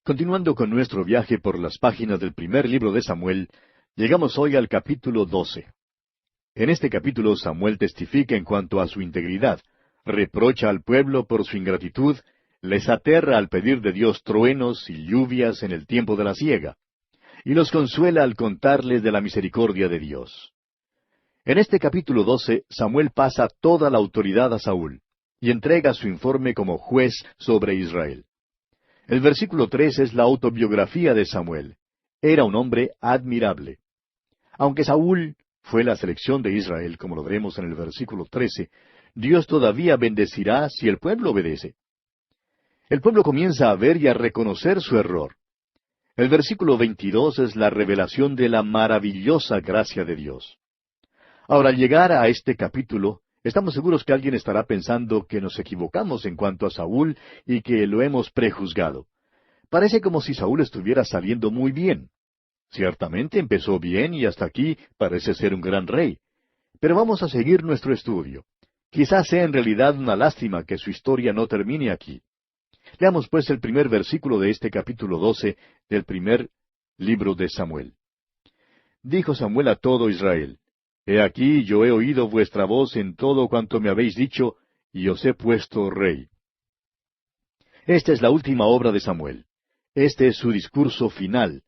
Continuando con nuestro viaje por las páginas del primer libro de Samuel, llegamos hoy al capítulo 12. En este capítulo Samuel testifica en cuanto a su integridad, reprocha al pueblo por su ingratitud, les aterra al pedir de Dios truenos y lluvias en el tiempo de la siega, y los consuela al contarles de la misericordia de Dios. En este capítulo 12, Samuel pasa toda la autoridad a Saúl, y entrega su informe como juez sobre Israel. El versículo 3 es la autobiografía de Samuel. Era un hombre admirable. Aunque Saúl fue la selección de Israel, como lo veremos en el versículo 13, Dios todavía bendecirá si el pueblo obedece. El pueblo comienza a ver y a reconocer su error. El versículo 22 es la revelación de la maravillosa gracia de Dios. Ahora, al llegar a este capítulo, estamos seguros que alguien estará pensando que nos equivocamos en cuanto a Saúl y que lo hemos prejuzgado. Parece como si Saúl estuviera saliendo muy bien. Ciertamente empezó bien y hasta aquí parece ser un gran rey. Pero vamos a seguir nuestro estudio. Quizás sea en realidad una lástima que su historia no termine aquí. Leamos pues el primer versículo de este capítulo 12 del primer libro de Samuel. Dijo Samuel a todo Israel: He aquí yo he oído vuestra voz en todo cuanto me habéis dicho, y os he puesto rey. Esta es la última obra de Samuel. Este es su discurso final.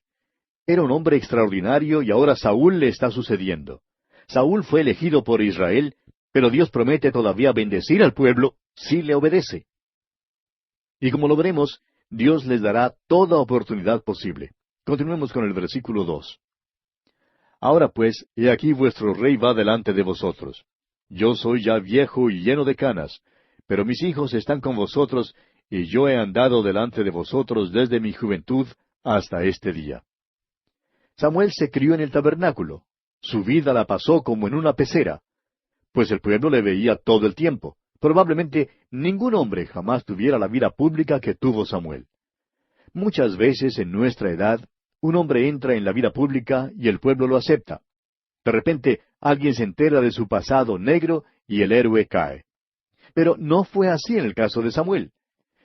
Era un hombre extraordinario y ahora Saúl le está sucediendo. Saúl fue elegido por Israel, pero Dios promete todavía bendecir al pueblo si le obedece. Y como lo veremos, Dios les dará toda oportunidad posible. Continuemos con el versículo 2. Ahora pues, he aquí vuestro rey va delante de vosotros. Yo soy ya viejo y lleno de canas, pero mis hijos están con vosotros, y yo he andado delante de vosotros desde mi juventud hasta este día. Samuel se crió en el tabernáculo. Su vida la pasó como en una pecera, pues el pueblo le veía todo el tiempo. Probablemente ningún hombre jamás tuviera la vida pública que tuvo Samuel. Muchas veces en nuestra edad, un hombre entra en la vida pública y el pueblo lo acepta. De repente, alguien se entera de su pasado negro y el héroe cae. Pero no fue así en el caso de Samuel.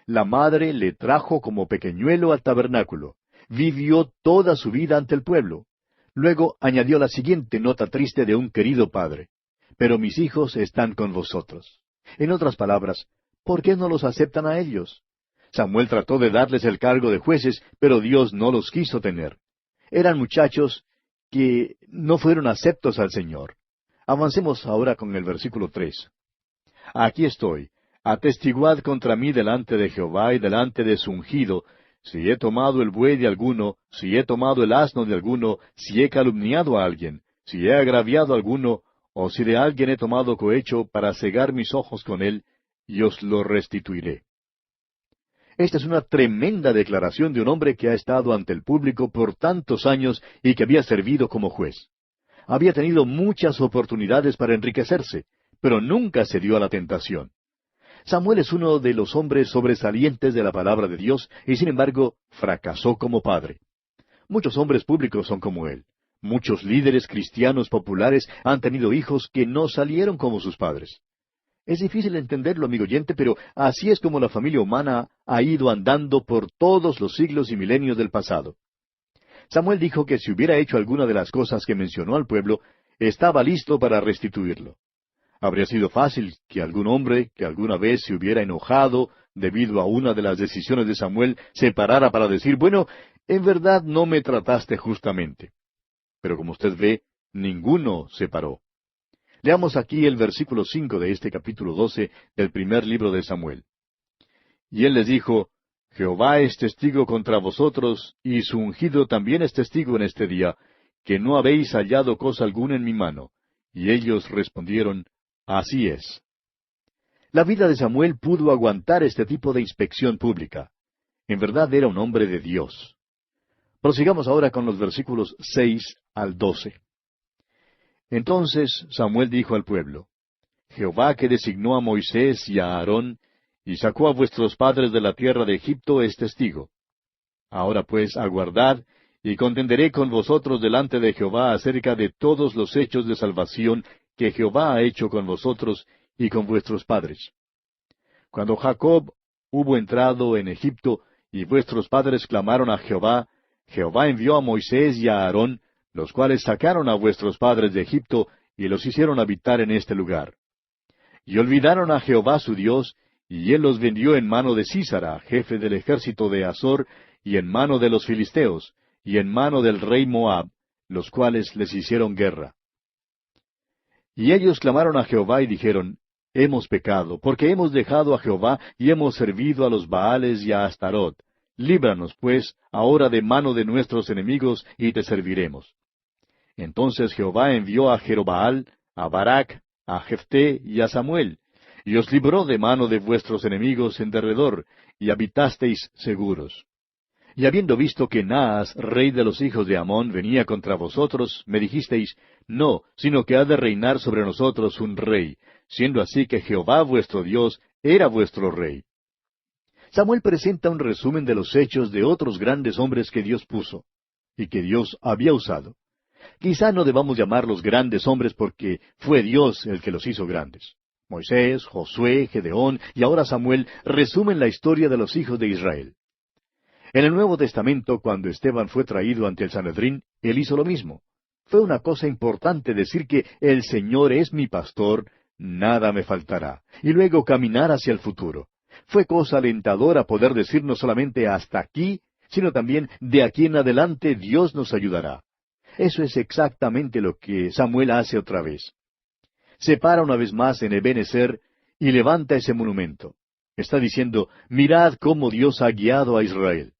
La madre le trajo como pequeñuelo al tabernáculo. Vivió toda su vida ante el pueblo. Luego añadió la siguiente nota triste de un querido padre: Pero mis hijos están con vosotros. En otras palabras, ¿por qué no los aceptan a ellos? Samuel trató de darles el cargo de jueces, pero Dios no los quiso tener. Eran muchachos que no fueron aceptos al Señor. Avancemos ahora con el versículo 3. Aquí estoy. Atestiguad contra mí delante de Jehová y delante de su ungido, si he tomado el buey de alguno, si he tomado el asno de alguno, si he calumniado a alguien, si he agraviado a alguno, o si de alguien he tomado cohecho para cegar mis ojos con él, y os lo restituiré. Esta es una tremenda declaración de un hombre que ha estado ante el público por tantos años y que había servido como juez. Había tenido muchas oportunidades para enriquecerse, pero nunca se dio a la tentación. Samuel es uno de los hombres sobresalientes de la palabra de Dios y sin embargo fracasó como padre. Muchos hombres públicos son como él. Muchos líderes cristianos populares han tenido hijos que no salieron como sus padres. Es difícil entenderlo, amigo oyente, pero así es como la familia humana ha ido andando por todos los siglos y milenios del pasado. Samuel dijo que si hubiera hecho alguna de las cosas que mencionó al pueblo, estaba listo para restituirlo. Habría sido fácil que algún hombre que alguna vez se hubiera enojado debido a una de las decisiones de Samuel se parara para decir: bueno, en verdad no me trataste justamente. Pero como usted ve, ninguno se paró. Leamos aquí el versículo 5 de este capítulo 12 del primer libro de Samuel. Y él les dijo: Jehová es testigo contra vosotros, y su ungido también es testigo en este día, que no habéis hallado cosa alguna en mi mano. Y ellos respondieron: Así es. La vida de Samuel pudo aguantar este tipo de inspección pública. En verdad era un hombre de Dios. Prosigamos ahora con los versículos 6 al 12. Entonces Samuel dijo al pueblo: Jehová que designó a Moisés y a Aarón, y sacó a vuestros padres de la tierra de Egipto, es testigo. Ahora pues aguardad, y contenderé con vosotros delante de Jehová acerca de todos los hechos de salvación que Jehová ha hecho con vosotros y con vuestros padres. Cuando Jacob hubo entrado en Egipto, y vuestros padres clamaron a Jehová, Jehová envió a Moisés y a Aarón, los cuales sacaron a vuestros padres de Egipto, y los hicieron habitar en este lugar. Y olvidaron a Jehová su Dios, y él los vendió en mano de Sísara, jefe del ejército de Azor, y en mano de los filisteos, y en mano del rey Moab, los cuales les hicieron guerra. Y ellos clamaron a Jehová y dijeron, Hemos pecado, porque hemos dejado a Jehová y hemos servido a los Baales y a Astarot. Líbranos, pues, ahora de mano de nuestros enemigos, y te serviremos. Entonces Jehová envió a Jerobaal, a Barak, a Jefté y a Samuel, y os libró de mano de vuestros enemigos en derredor, y habitasteis seguros. Y habiendo visto que Naas, rey de los hijos de Amón, venía contra vosotros, me dijisteis, No, sino que ha de reinar sobre nosotros un rey, siendo así que Jehová vuestro Dios era vuestro rey. Samuel presenta un resumen de los hechos de otros grandes hombres que Dios puso, y que Dios había usado. Quizá no debamos llamarlos grandes hombres porque fue Dios el que los hizo grandes. Moisés, Josué, Gedeón y ahora Samuel resumen la historia de los hijos de Israel. En el Nuevo Testamento, cuando Esteban fue traído ante el Sanedrín, él hizo lo mismo. Fue una cosa importante decir que el Señor es mi pastor, nada me faltará, y luego caminar hacia el futuro. Fue cosa alentadora poder decir no solamente hasta aquí, sino también de aquí en adelante Dios nos ayudará. Eso es exactamente lo que Samuel hace otra vez. Se para una vez más en Ebenezer y levanta ese monumento. Está diciendo, mirad cómo Dios ha guiado a Israel.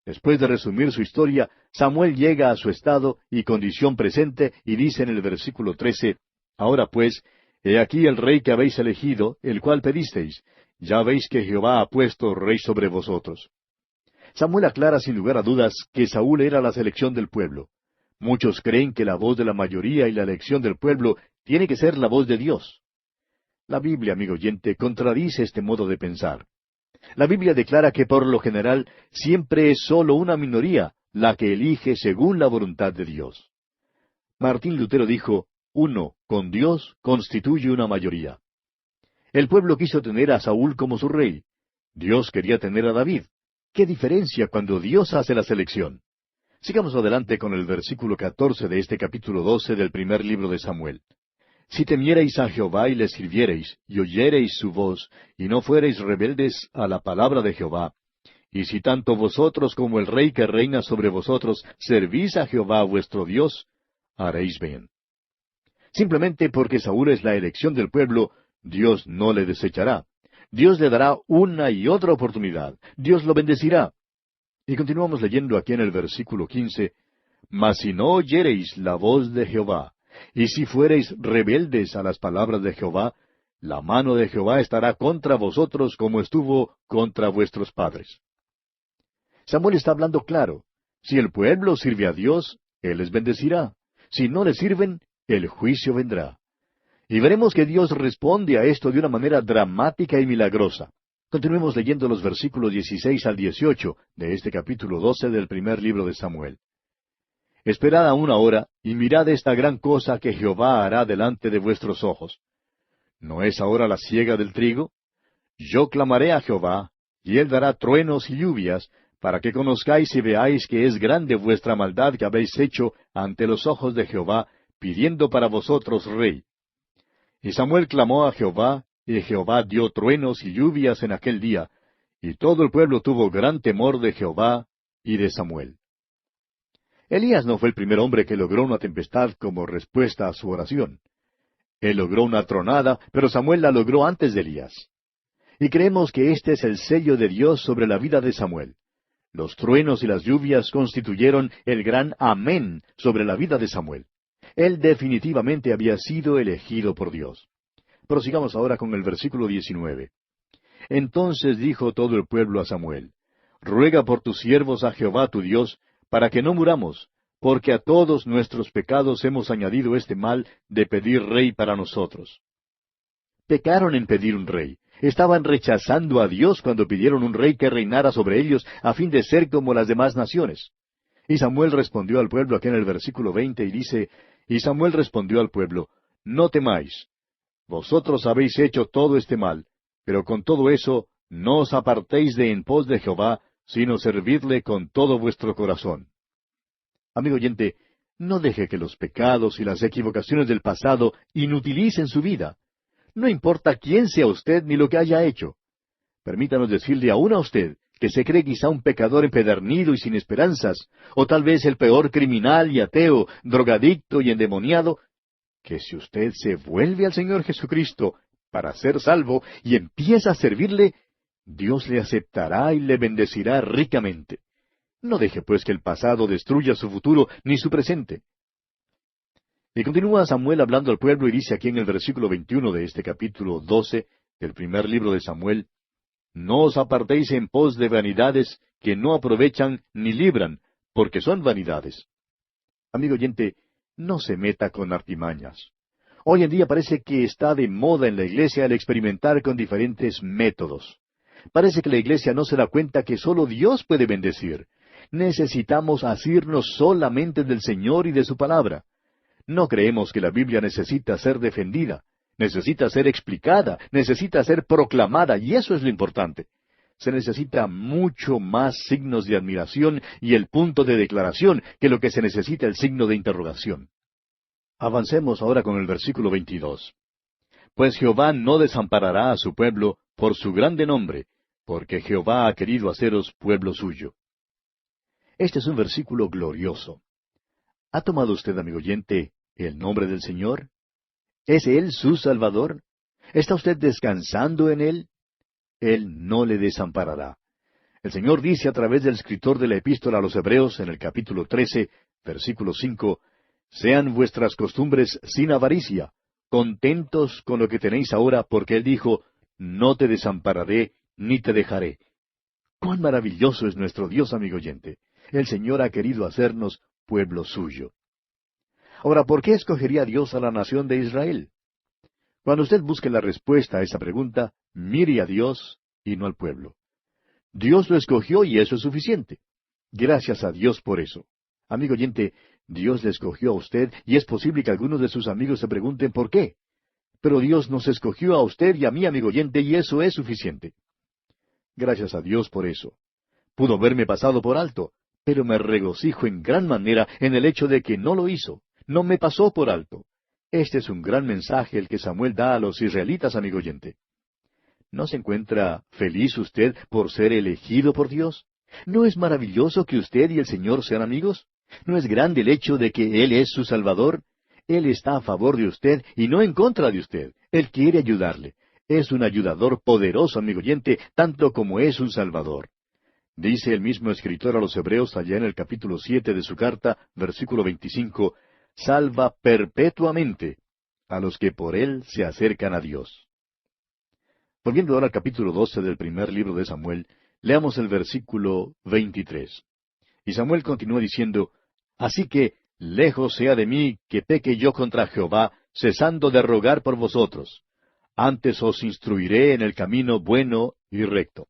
Después de resumir su historia, Samuel llega a su estado y condición presente y dice en el versículo 13, Ahora pues, he aquí el rey que habéis elegido, el cual pedisteis. Ya veis que Jehová ha puesto rey sobre vosotros. Samuel aclara sin lugar a dudas que Saúl era la selección del pueblo. Muchos creen que la voz de la mayoría y la elección del pueblo tiene que ser la voz de Dios. La Biblia, amigo oyente, contradice este modo de pensar. La Biblia declara que por lo general siempre es sólo una minoría la que elige según la voluntad de Dios. Martín Lutero dijo, uno, con Dios, constituye una mayoría. El pueblo quiso tener a Saúl como su rey. Dios quería tener a David. ¿Qué diferencia cuando Dios hace la selección? Sigamos adelante con el versículo 14 de este capítulo 12 del primer libro de Samuel. Si temiereis a Jehová y le sirviereis, y oyereis su voz, y no fuereis rebeldes a la palabra de Jehová, y si tanto vosotros como el rey que reina sobre vosotros servís a Jehová vuestro Dios, haréis bien. Simplemente porque Saúl es la elección del pueblo, Dios no le desechará. Dios le dará una y otra oportunidad. Dios lo bendecirá. Y continuamos leyendo aquí en el versículo 15, Mas si no oyereis la voz de Jehová, y si fuereis rebeldes a las palabras de Jehová, la mano de Jehová estará contra vosotros como estuvo contra vuestros padres. Samuel está hablando claro. Si el pueblo sirve a Dios, Él les bendecirá. Si no le sirven, el juicio vendrá. Y veremos que Dios responde a esto de una manera dramática y milagrosa. Continuemos leyendo los versículos 16 al 18 de este capítulo 12 del primer libro de Samuel. Esperad aún ahora, y mirad esta gran cosa que Jehová hará delante de vuestros ojos. ¿No es ahora la siega del trigo? Yo clamaré a Jehová, y él dará truenos y lluvias, para que conozcáis y veáis que es grande vuestra maldad que habéis hecho ante los ojos de Jehová, pidiendo para vosotros rey. Y Samuel clamó a Jehová, y Jehová dio truenos y lluvias en aquel día, y todo el pueblo tuvo gran temor de Jehová y de Samuel. Elías no fue el primer hombre que logró una tempestad como respuesta a su oración. Él logró una tronada, pero Samuel la logró antes de Elías. Y creemos que este es el sello de Dios sobre la vida de Samuel. Los truenos y las lluvias constituyeron el gran amén sobre la vida de Samuel. Él definitivamente había sido elegido por Dios. Prosigamos ahora con el versículo 19. Entonces dijo todo el pueblo a Samuel, Ruega por tus siervos a Jehová tu Dios, para que no muramos, porque a todos nuestros pecados hemos añadido este mal de pedir rey para nosotros. Pecaron en pedir un rey. Estaban rechazando a Dios cuando pidieron un rey que reinara sobre ellos a fin de ser como las demás naciones. Y Samuel respondió al pueblo aquí en el versículo 20 y dice, Y Samuel respondió al pueblo, No temáis. Vosotros habéis hecho todo este mal, pero con todo eso no os apartéis de en pos de Jehová, sino servidle con todo vuestro corazón. Amigo oyente, no deje que los pecados y las equivocaciones del pasado inutilicen su vida. No importa quién sea usted ni lo que haya hecho. Permítanos decirle aún a usted, que se cree quizá un pecador empedernido y sin esperanzas, o tal vez el peor criminal y ateo, drogadicto y endemoniado, que si usted se vuelve al Señor Jesucristo para ser salvo y empieza a servirle, Dios le aceptará y le bendecirá ricamente. No deje pues que el pasado destruya su futuro ni su presente. Y continúa Samuel hablando al pueblo y dice aquí en el versículo 21 de este capítulo 12 del primer libro de Samuel: No os apartéis en pos de vanidades que no aprovechan ni libran, porque son vanidades. Amigo oyente, no se meta con artimañas. Hoy en día parece que está de moda en la iglesia el experimentar con diferentes métodos. Parece que la iglesia no se da cuenta que solo Dios puede bendecir. Necesitamos asirnos solamente del Señor y de su palabra. No creemos que la Biblia necesita ser defendida, necesita ser explicada, necesita ser proclamada, y eso es lo importante. Se necesita mucho más signos de admiración y el punto de declaración que lo que se necesita el signo de interrogación. Avancemos ahora con el versículo 22. Pues Jehová no desamparará a su pueblo por su grande nombre, porque Jehová ha querido haceros pueblo suyo. Este es un versículo glorioso. ¿Ha tomado usted, amigo oyente, el nombre del Señor? ¿Es Él su Salvador? ¿Está usted descansando en Él? Él no le desamparará. El Señor dice a través del escritor de la epístola a los Hebreos en el capítulo 13, versículo 5, Sean vuestras costumbres sin avaricia, contentos con lo que tenéis ahora, porque Él dijo, No te desampararé, ni te dejaré. ¡Cuán maravilloso es nuestro Dios, amigo oyente! El Señor ha querido hacernos pueblo suyo. Ahora, ¿por qué escogería Dios a la nación de Israel? Cuando usted busque la respuesta a esa pregunta, mire a Dios y no al pueblo. Dios lo escogió y eso es suficiente. Gracias a Dios por eso. Amigo oyente, Dios le escogió a usted y es posible que algunos de sus amigos se pregunten por qué. Pero Dios nos escogió a usted y a mí, amigo oyente, y eso es suficiente. Gracias a Dios por eso. Pudo haberme pasado por alto, pero me regocijo en gran manera en el hecho de que no lo hizo. No me pasó por alto. Este es un gran mensaje el que Samuel da a los israelitas, amigo oyente. ¿No se encuentra feliz usted por ser elegido por Dios? ¿No es maravilloso que usted y el Señor sean amigos? ¿No es grande el hecho de que Él es su Salvador? Él está a favor de usted y no en contra de usted. Él quiere ayudarle. Es un ayudador poderoso, amigo oyente, tanto como es un Salvador. Dice el mismo escritor a los Hebreos allá en el capítulo 7 de su carta, versículo 25, salva perpetuamente a los que por Él se acercan a Dios. Volviendo ahora al capítulo 12 del primer libro de Samuel, leamos el versículo 23. Y Samuel continúa diciendo, Así que, lejos sea de mí que peque yo contra Jehová, cesando de rogar por vosotros. Antes os instruiré en el camino bueno y recto.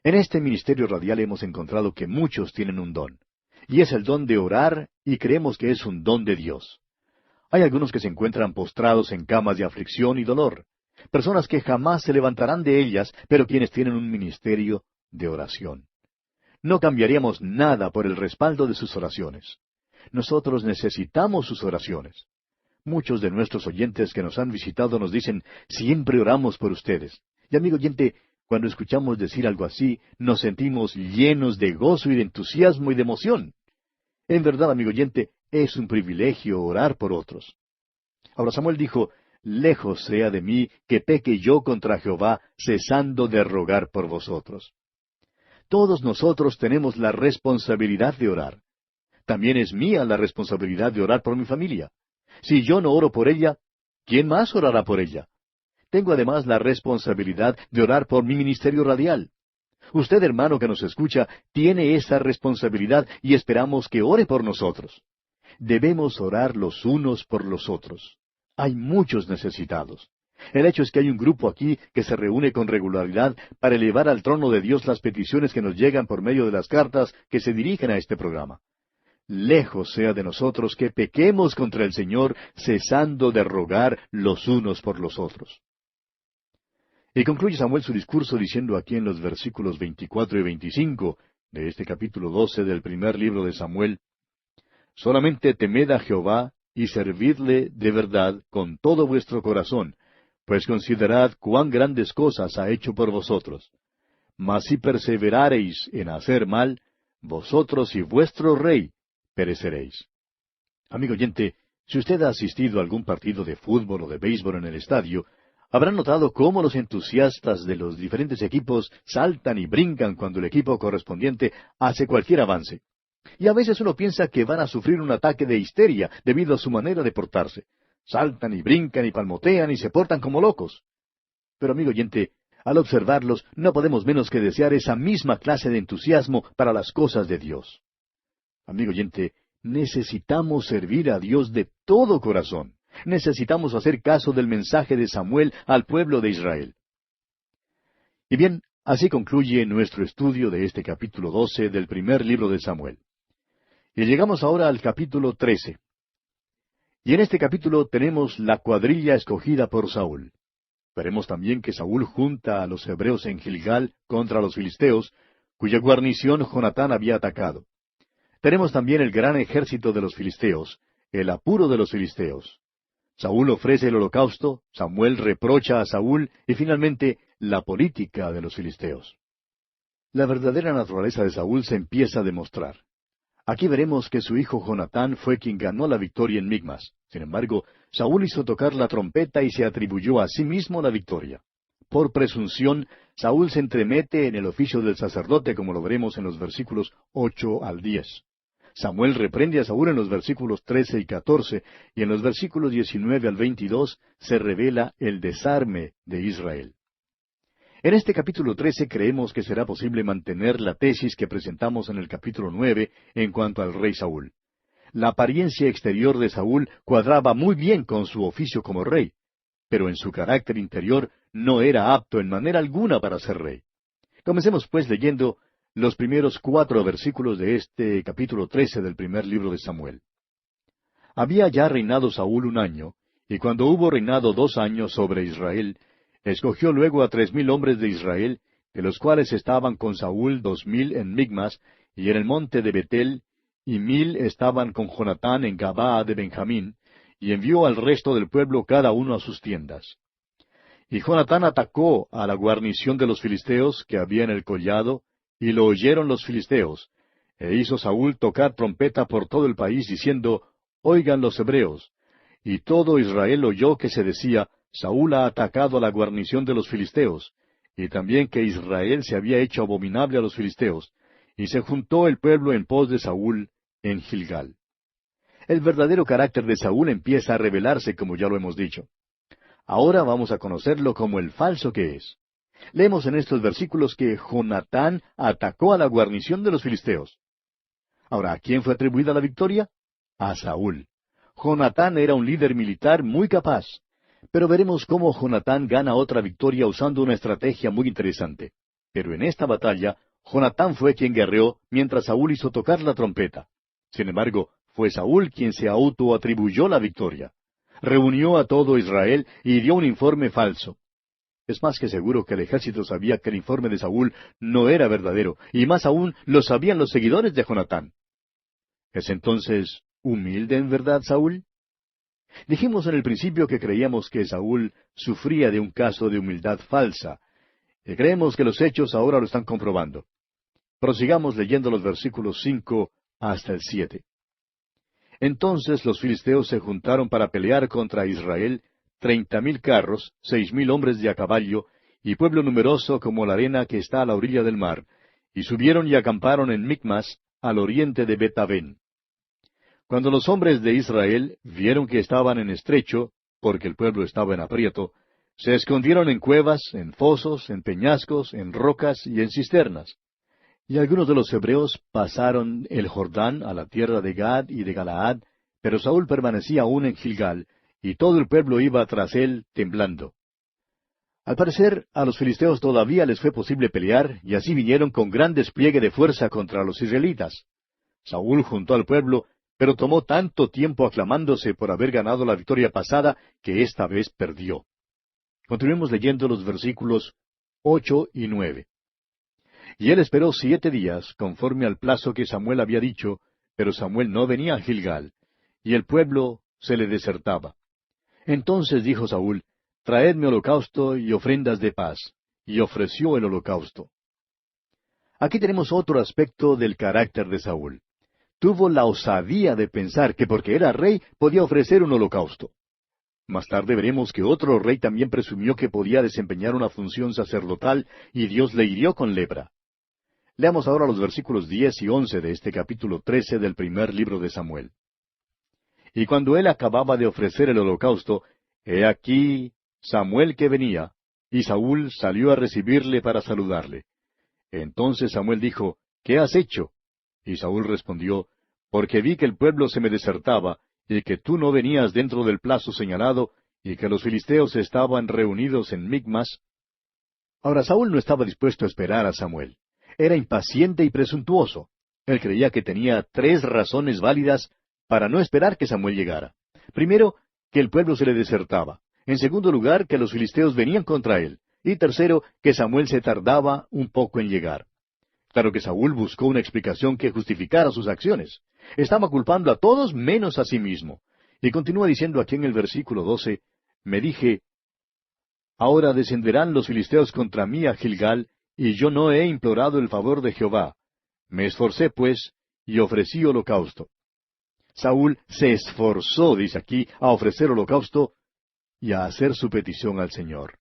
En este ministerio radial hemos encontrado que muchos tienen un don, y es el don de orar, y creemos que es un don de Dios. Hay algunos que se encuentran postrados en camas de aflicción y dolor, personas que jamás se levantarán de ellas, pero quienes tienen un ministerio de oración. No cambiaríamos nada por el respaldo de sus oraciones. Nosotros necesitamos sus oraciones. Muchos de nuestros oyentes que nos han visitado nos dicen, siempre oramos por ustedes. Y amigo oyente, cuando escuchamos decir algo así, nos sentimos llenos de gozo y de entusiasmo y de emoción. En verdad, amigo oyente, es un privilegio orar por otros. Ahora Samuel dijo, lejos sea de mí que peque yo contra Jehová, cesando de rogar por vosotros. Todos nosotros tenemos la responsabilidad de orar. También es mía la responsabilidad de orar por mi familia. Si yo no oro por ella, ¿quién más orará por ella? Tengo además la responsabilidad de orar por mi ministerio radial. Usted, hermano que nos escucha, tiene esa responsabilidad y esperamos que ore por nosotros. Debemos orar los unos por los otros. Hay muchos necesitados. El hecho es que hay un grupo aquí que se reúne con regularidad para elevar al trono de Dios las peticiones que nos llegan por medio de las cartas que se dirigen a este programa. Lejos sea de nosotros que pequemos contra el Señor, cesando de rogar los unos por los otros. Y concluye Samuel su discurso diciendo aquí en los versículos 24 y 25 de este capítulo 12 del primer libro de Samuel: Solamente temed a Jehová y servidle de verdad con todo vuestro corazón, pues considerad cuán grandes cosas ha hecho por vosotros. Mas si perseverareis en hacer mal, vosotros y vuestro rey pereceréis. Amigo oyente, si usted ha asistido a algún partido de fútbol o de béisbol en el estadio, habrá notado cómo los entusiastas de los diferentes equipos saltan y brincan cuando el equipo correspondiente hace cualquier avance. Y a veces uno piensa que van a sufrir un ataque de histeria debido a su manera de portarse. Saltan y brincan y palmotean y se portan como locos. Pero amigo oyente, al observarlos no podemos menos que desear esa misma clase de entusiasmo para las cosas de Dios. Amigo oyente, necesitamos servir a Dios de todo corazón. Necesitamos hacer caso del mensaje de Samuel al pueblo de Israel. Y bien, así concluye nuestro estudio de este capítulo 12 del primer libro de Samuel. Y llegamos ahora al capítulo 13. Y en este capítulo tenemos la cuadrilla escogida por Saúl. Veremos también que Saúl junta a los hebreos en Gilgal contra los filisteos, cuya guarnición Jonatán había atacado. Tenemos también el gran ejército de los filisteos, el apuro de los filisteos. Saúl ofrece el holocausto, Samuel reprocha a Saúl y finalmente la política de los filisteos. La verdadera naturaleza de Saúl se empieza a demostrar. Aquí veremos que su hijo Jonatán fue quien ganó la victoria en Micmas. Sin embargo, Saúl hizo tocar la trompeta y se atribuyó a sí mismo la victoria. Por presunción, Saúl se entremete en el oficio del sacerdote, como lo veremos en los versículos 8 al 10. Samuel reprende a Saúl en los versículos 13 y 14, y en los versículos 19 al 22 se revela el desarme de Israel. En este capítulo 13 creemos que será posible mantener la tesis que presentamos en el capítulo 9 en cuanto al rey Saúl. La apariencia exterior de Saúl cuadraba muy bien con su oficio como rey, pero en su carácter interior no era apto en manera alguna para ser rey. Comencemos pues leyendo los primeros 4 versículos de este capítulo 13 del primer libro de Samuel. Había ya reinado Saúl 1 año, y cuando hubo reinado 2 años sobre Israel, escogió luego a 3,000 hombres de Israel, de los cuales estaban con Saúl 2,000 en Micmas y en el monte de Betel, y 1,000 estaban con Jonatán en Gabaa de Benjamín, y envió al resto del pueblo cada uno a sus tiendas. Y Jonatán atacó a la guarnición de los filisteos que había en el collado, y lo oyeron los filisteos, e hizo Saúl tocar trompeta por todo el país, diciendo: Oigan los hebreos. Y todo Israel oyó que se decía: Saúl ha atacado a la guarnición de los filisteos, y también que Israel se había hecho abominable a los filisteos, y se juntó el pueblo en pos de Saúl en Gilgal. El verdadero carácter de Saúl empieza a revelarse, como ya lo hemos dicho. Ahora vamos a conocerlo como el falso que es. Leemos en estos versículos que Jonatán atacó a la guarnición de los filisteos. Ahora, ¿a quién fue atribuida la victoria? A Saúl. Jonatán era un líder militar muy capaz. Pero veremos cómo Jonatán gana otra victoria usando una estrategia muy interesante. Pero en esta batalla, Jonatán fue quien guerreó, mientras Saúl hizo tocar la trompeta. Sin embargo, fue Saúl quien se autoatribuyó la victoria. Reunió a todo Israel y dio un informe falso. Es más que seguro que el ejército sabía que el informe de Saúl no era verdadero, y más aún lo sabían los seguidores de Jonatán. ¿Es entonces humilde en verdad Saúl? Dijimos en el principio que creíamos que Saúl sufría de un caso de humildad falsa, y creemos que los hechos ahora lo están comprobando. Prosigamos leyendo los versículos 5 hasta el 7. Entonces los filisteos se juntaron para pelear contra Israel, 30,000 carros, 6,000 hombres de a caballo, y pueblo numeroso como la arena que está a la orilla del mar, y subieron y acamparon en Micmas, al oriente de Bet-aven. Cuando los hombres de Israel vieron que estaban en estrecho, porque el pueblo estaba en aprieto, se escondieron en cuevas, en fosos, en peñascos, en rocas y en cisternas. Y algunos de los hebreos pasaron el Jordán a la tierra de Gad y de Galaad, pero Saúl permanecía aún en Gilgal, y todo el pueblo iba tras él temblando. Al parecer, a los filisteos todavía les fue posible pelear, y así vinieron con gran despliegue de fuerza contra los israelitas. Saúl juntó al pueblo, pero tomó tanto tiempo aclamándose por haber ganado la victoria pasada, que esta vez perdió. Continuemos leyendo los versículos 8 y 9. Y él esperó 7 días, conforme al plazo que Samuel había dicho, pero Samuel no venía a Gilgal, y el pueblo se le desertaba. Entonces dijo Saúl, Traedme holocausto y ofrendas de paz. Y ofreció el holocausto. Aquí tenemos otro aspecto del carácter de Saúl. Tuvo la osadía de pensar que porque era rey podía ofrecer un holocausto. Más tarde veremos que otro rey también presumió que podía desempeñar una función sacerdotal y Dios le hirió con lepra. Leamos ahora los versículos 10 y 11 de este capítulo 13 del primer libro de Samuel. Y cuando él acababa de ofrecer el holocausto, he aquí Samuel que venía, y Saúl salió a recibirle para saludarle. Entonces Samuel dijo, ¿Qué has hecho? Y Saúl respondió, Porque vi que el pueblo se me desertaba, y que tú no venías dentro del plazo señalado, y que los filisteos estaban reunidos en Micmas. Ahora Saúl no estaba dispuesto a esperar a Samuel. Era impaciente y presuntuoso. Él creía que tenía 3 razones válidas para no esperar que Samuel llegara. Primero, que el pueblo se le desertaba. En segundo lugar, que los filisteos venían contra él. Y tercero, que Samuel se tardaba un poco en llegar. Claro que Saúl buscó una explicación que justificara sus acciones. Estaba culpando a todos menos a sí mismo. Y continúa diciendo aquí en el versículo 12, Me dije, Ahora descenderán los filisteos contra mí a Gilgal, y yo no he implorado el favor de Jehová. Me esforcé, pues, y ofrecí holocausto. Saúl se esforzó, dice aquí, a ofrecer holocausto y a hacer su petición al Señor.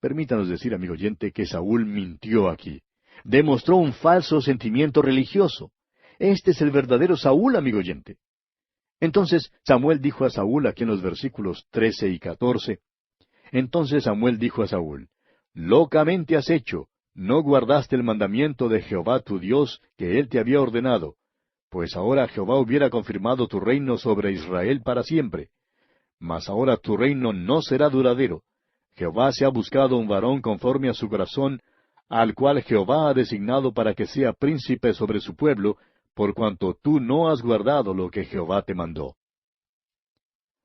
Permítanos decir, amigo oyente, que Saúl mintió aquí. Demostró un falso sentimiento religioso. Este es el verdadero Saúl, amigo oyente. Entonces Samuel dijo a Saúl, aquí en los versículos 13 y 14, Entonces Samuel dijo a Saúl, Locamente has hecho, no guardaste el mandamiento de Jehová tu Dios que él te había ordenado, pues ahora Jehová hubiera confirmado tu reino sobre Israel para siempre. Mas ahora tu reino no será duradero. Jehová se ha buscado un varón conforme a su corazón, al cual Jehová ha designado para que sea príncipe sobre su pueblo, por cuanto tú no has guardado lo que Jehová te mandó.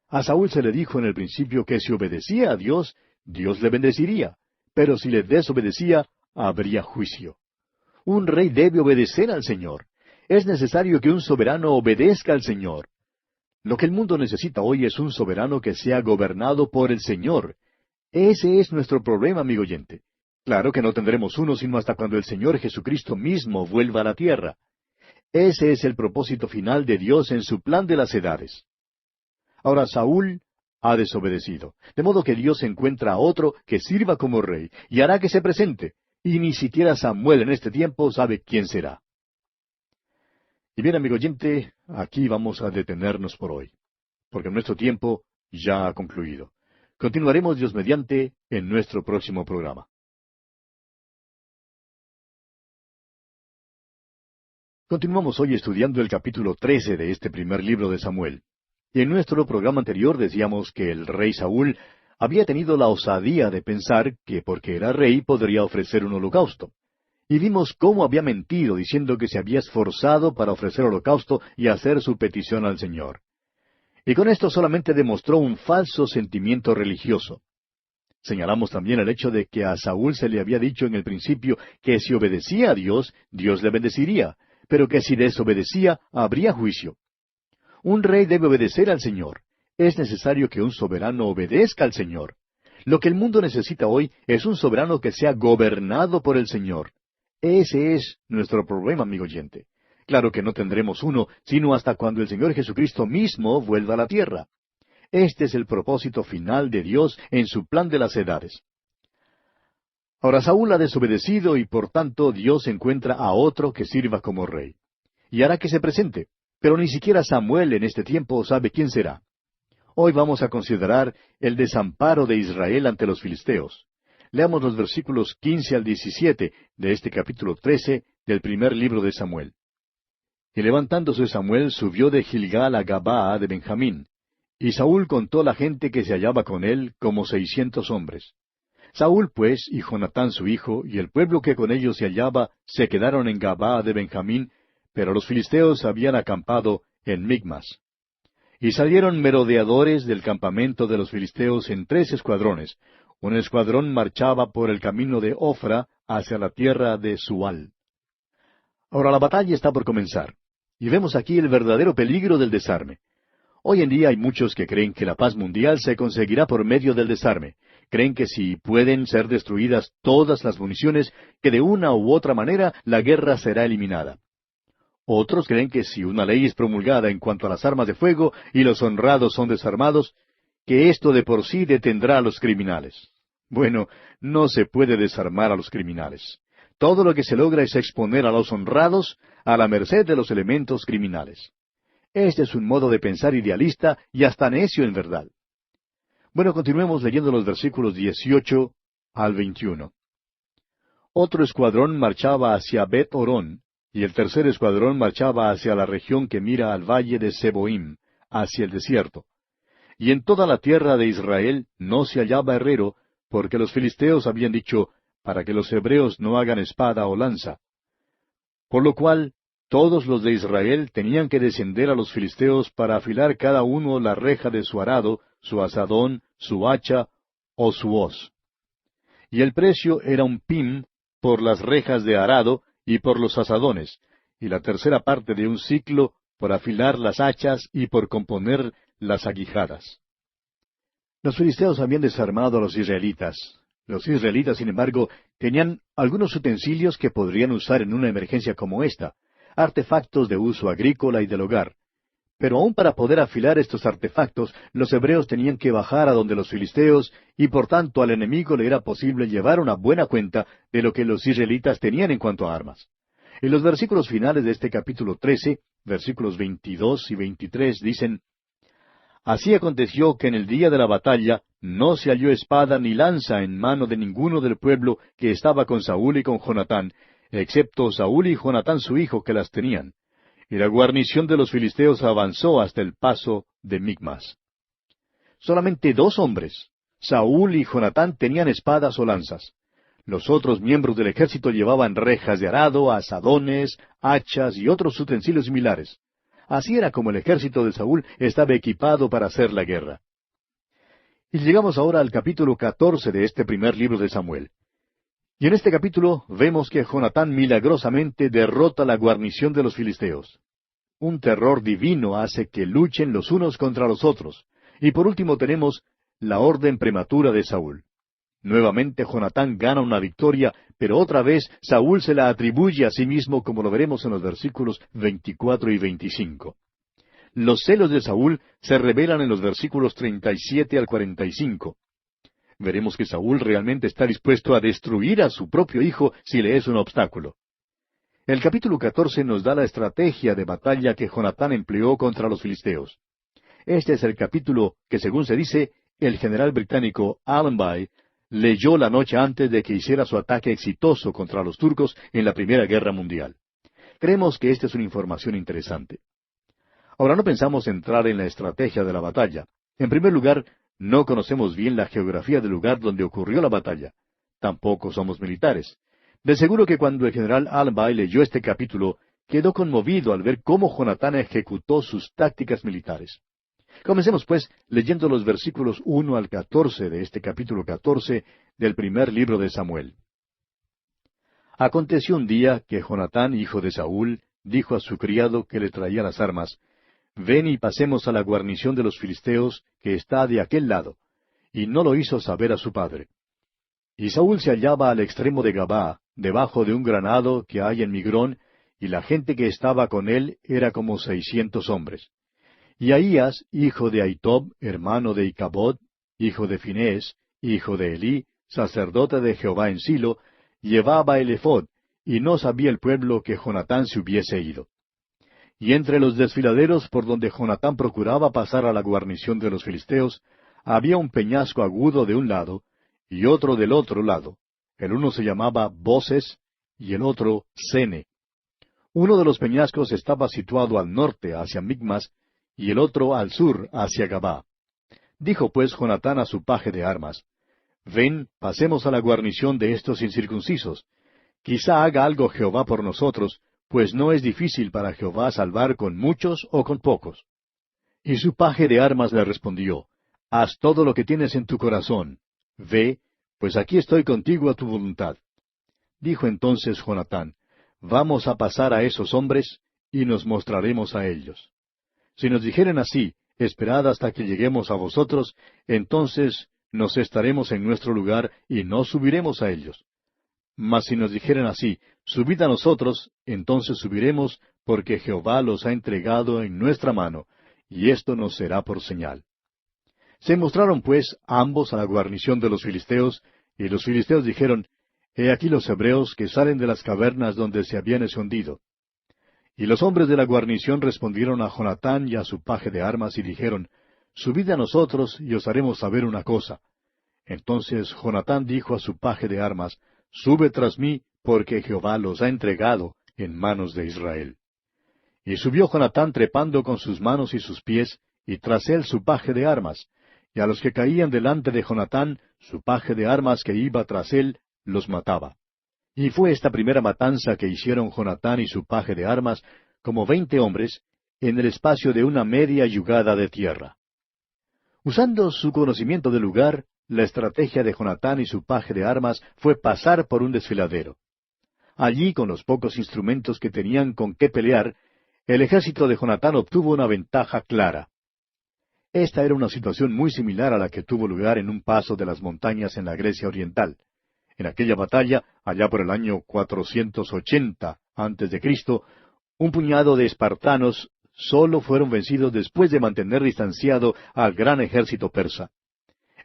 A Saúl se le dijo en el principio que si obedecía a Dios, Dios le bendeciría, pero si le desobedecía, habría juicio. Un rey debe obedecer al Señor. Es necesario que un soberano obedezca al Señor. Lo que el mundo necesita hoy es un soberano que sea gobernado por el Señor. Ese es nuestro problema, amigo oyente. Claro que no tendremos uno sino hasta cuando el Señor Jesucristo mismo vuelva a la tierra. Ese es el propósito final de Dios en su plan de las edades. Ahora Saúl ha desobedecido, de modo que Dios encuentra a otro que sirva como rey y hará que se presente, y ni siquiera Samuel en este tiempo sabe quién será. Y bien, amigo oyente, aquí vamos a detenernos por hoy, porque nuestro tiempo ya ha concluido. Continuaremos, Dios mediante, en nuestro próximo programa. Continuamos hoy estudiando el capítulo 13 de este primer libro de Samuel. Y en nuestro programa anterior decíamos que el rey Saúl había tenido la osadía de pensar que porque era rey podría ofrecer un holocausto. Y vimos cómo había mentido diciendo que se había esforzado para ofrecer holocausto y hacer su petición al Señor. Y con esto solamente demostró un falso sentimiento religioso. Señalamos también el hecho de que a Saúl se le había dicho en el principio que si obedecía a Dios, Dios le bendeciría, pero que si desobedecía, habría juicio. Un rey debe obedecer al Señor. Es necesario que un soberano obedezca al Señor. Lo que el mundo necesita hoy es un soberano que sea gobernado por el Señor. Ese es nuestro problema, amigo oyente. Claro que no tendremos uno, sino hasta cuando el Señor Jesucristo mismo vuelva a la tierra. Este es el propósito final de Dios en su plan de las edades. Ahora Saúl ha desobedecido y por tanto Dios encuentra a otro que sirva como rey. Y hará que se presente, pero ni siquiera Samuel en este tiempo sabe quién será. Hoy vamos a considerar el desamparo de Israel ante los filisteos. Leamos los versículos 15 al 17 de este capítulo 13 del primer libro de Samuel. Y levantándose Samuel subió de Gilgal a Gabaa de Benjamín. Y Saúl contó la gente que se hallaba con él como 600 hombres. Saúl pues, y Jonatán su hijo, y el pueblo que con ellos se hallaba, se quedaron en Gabaa de Benjamín, pero los filisteos habían acampado en Micmas. Y salieron merodeadores del campamento de los filisteos en 3 escuadrones, Un escuadrón marchaba por el camino de Ofra hacia la tierra de Sual. Ahora la batalla está por comenzar, y vemos aquí el verdadero peligro del desarme. Hoy en día hay muchos que creen que la paz mundial se conseguirá por medio del desarme. Creen que si pueden ser destruidas todas las municiones, que de una u otra manera la guerra será eliminada. Otros creen que si una ley es promulgada en cuanto a las armas de fuego y los honrados son desarmados, que esto de por sí detendrá a los criminales. Bueno, no se puede desarmar a los criminales. Todo lo que se logra es exponer a los honrados a la merced de los elementos criminales. Este es un modo de pensar idealista y hasta necio en verdad. Bueno, continuemos leyendo los versículos 18 al 21. Otro escuadrón marchaba hacia Bet-Horón, y el tercer escuadrón marchaba hacia la región que mira al valle de Seboim, hacia el desierto. Y en toda la tierra de Israel no se hallaba herrero, porque los filisteos habían dicho, para que los hebreos no hagan espada o lanza. Por lo cual, todos los de Israel tenían que descender a los filisteos para afilar cada uno la reja de su arado, su azadón, su hacha o su hoz. Y el precio era un pim por las rejas de arado y por los azadones, y la tercera parte de un siclo por afilar las hachas y por componer las aguijadas. Los filisteos habían desarmado a los israelitas. Los israelitas, sin embargo, tenían algunos utensilios que podrían usar en una emergencia como esta, artefactos de uso agrícola y del hogar. Pero aun para poder afilar estos artefactos, los hebreos tenían que bajar a donde los filisteos, y por tanto al enemigo le era posible llevar una buena cuenta de lo que los israelitas tenían en cuanto a armas. En los versículos finales de este capítulo 13, versículos 22 y 23, dicen, Así aconteció que en el día de la batalla no se halló espada ni lanza en mano de ninguno del pueblo que estaba con Saúl y con Jonatán, excepto Saúl y Jonatán su hijo que las tenían. Y la guarnición de los filisteos avanzó hasta el paso de Micmas. Solamente 2 hombres, Saúl y Jonatán, tenían espadas o lanzas. Los otros miembros del ejército llevaban rejas de arado, azadones, hachas y otros utensilios similares. Así era como el ejército de Saúl estaba equipado para hacer la guerra. Y llegamos ahora al capítulo 14 de este primer libro de Samuel. Y en este capítulo vemos que Jonatán milagrosamente derrota la guarnición de los filisteos. Un terror divino hace que luchen los unos contra los otros. Y por último tenemos la orden prematura de Saúl. Nuevamente Jonatán gana una victoria, pero otra vez Saúl se la atribuye a sí mismo, como lo veremos en los versículos 24 y 25. Los celos de Saúl se revelan en los versículos 37 al 45. Veremos que Saúl realmente está dispuesto a destruir a su propio hijo si le es un obstáculo. El capítulo 14 nos da la estrategia de batalla que Jonatán empleó contra los filisteos. Este es el capítulo que, según se dice, el general británico Allenby leyó la noche antes de que hiciera su ataque exitoso contra los turcos en la Primera Guerra Mundial. Creemos que esta es una información interesante. Ahora no pensamos entrar en la estrategia de la batalla. En primer lugar, no conocemos bien la geografía del lugar donde ocurrió la batalla. Tampoco somos militares. De seguro que cuando el general Allenby leyó este capítulo, quedó conmovido al ver cómo Jonatán ejecutó sus tácticas militares. Comencemos, pues, leyendo los versículos 1 al 14 de este capítulo 14 del primer libro de Samuel. Aconteció un día que Jonatán, hijo de Saúl, dijo a su criado que le traía las armas, Ven y pasemos a la guarnición de los filisteos que está de aquel lado. Y no lo hizo saber a su padre. Y Saúl se hallaba al extremo de Gabá, debajo de un granado que hay en Migrón, y la gente que estaba con él era como 600 hombres. Y Ahías, hijo de Ahitob, hermano de Icabod, hijo de Finés, hijo de Elí, sacerdote de Jehová en Silo, llevaba el ephod, y no sabía el pueblo que Jonatán se hubiese ido. Y entre los desfiladeros por donde Jonatán procuraba pasar a la guarnición de los filisteos, había un peñasco agudo de un lado, y otro del otro lado. El uno se llamaba Boses, y el otro Sene. Uno de los peñascos estaba situado al norte, hacia Micmas, y el otro al sur, hacia Gabá. Dijo pues Jonatán a su paje de armas, Ven, pasemos a la guarnición de estos incircuncisos. Quizá haga algo Jehová por nosotros, pues no es difícil para Jehová salvar con muchos o con pocos. Y su paje de armas le respondió, Haz todo lo que tienes en tu corazón. Ve, Pues aquí estoy contigo a tu voluntad. Dijo entonces Jonatán, vamos a pasar a esos hombres, y nos mostraremos a ellos. Si nos dijeren así, esperad hasta que lleguemos a vosotros, entonces nos estaremos en nuestro lugar, y no subiremos a ellos. Mas si nos dijeren así, subid a nosotros, entonces subiremos, porque Jehová los ha entregado en nuestra mano, y esto nos será por señal. Se mostraron pues ambos a la guarnición de los filisteos, y los filisteos dijeron, He aquí los hebreos que salen de las cavernas donde se habían escondido. Y los hombres de la guarnición respondieron a Jonatán y a su paje de armas, y dijeron, Subid a nosotros, y os haremos saber una cosa. Entonces Jonatán dijo a su paje de armas, Sube tras mí, porque Jehová los ha entregado en manos de Israel. Y subió Jonatán trepando con sus manos y sus pies, y tras él su paje de armas. Y a los que caían delante de Jonatán, su paje de armas que iba tras él, los mataba. Y fue esta primera matanza que hicieron Jonatán y su paje de armas, como 20 hombres, en el espacio de una media yugada de tierra. Usando su conocimiento del lugar, la estrategia de Jonatán y su paje de armas fue pasar por un desfiladero. Allí, con los pocos instrumentos que tenían con qué pelear, el ejército de Jonatán obtuvo una ventaja clara. Esta era una situación muy similar a la que tuvo lugar en un paso de las montañas en la Grecia oriental. En aquella batalla, allá por el año 480 a.C., un puñado de espartanos solo fueron vencidos después de mantener distanciado al gran ejército persa.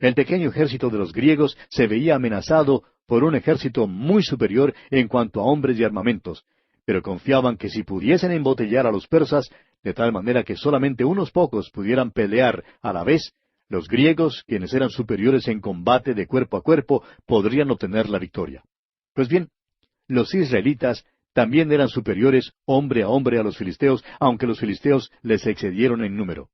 El pequeño ejército de los griegos se veía amenazado por un ejército muy superior en cuanto a hombres y armamentos, pero confiaban que si pudiesen embotellar a los persas, de tal manera que solamente unos pocos pudieran pelear a la vez, los griegos, quienes eran superiores en combate de cuerpo a cuerpo, podrían obtener la victoria. Pues bien, los israelitas también eran superiores hombre a los filisteos, aunque los filisteos les excedieron en número.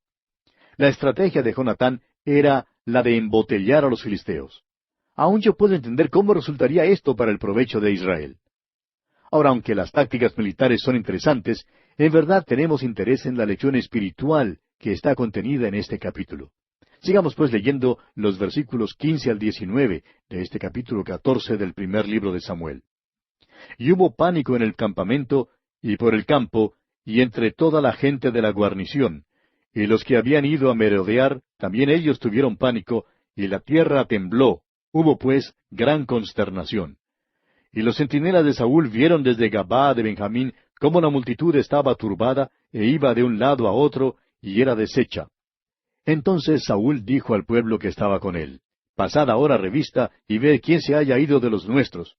La estrategia de Jonatán era la de embotellar a los filisteos. Aún yo puedo entender cómo resultaría esto para el provecho de Israel. Ahora, aunque las tácticas militares son interesantes, en verdad tenemos interés en la lección espiritual que está contenida en este capítulo. Sigamos pues leyendo los versículos 15 al 19 de este capítulo 14 del primer libro de Samuel. Y hubo pánico en el campamento y por el campo y entre toda la gente de la guarnición, y los que habían ido a merodear, también ellos tuvieron pánico, y la tierra tembló. Hubo pues gran consternación. Y los centinelas de Saúl vieron desde Gabaa de Benjamín cómo la multitud estaba turbada, e iba de un lado a otro, y era deshecha. Entonces Saúl dijo al pueblo que estaba con él, Pasad ahora revista, y ved quién se haya ido de los nuestros.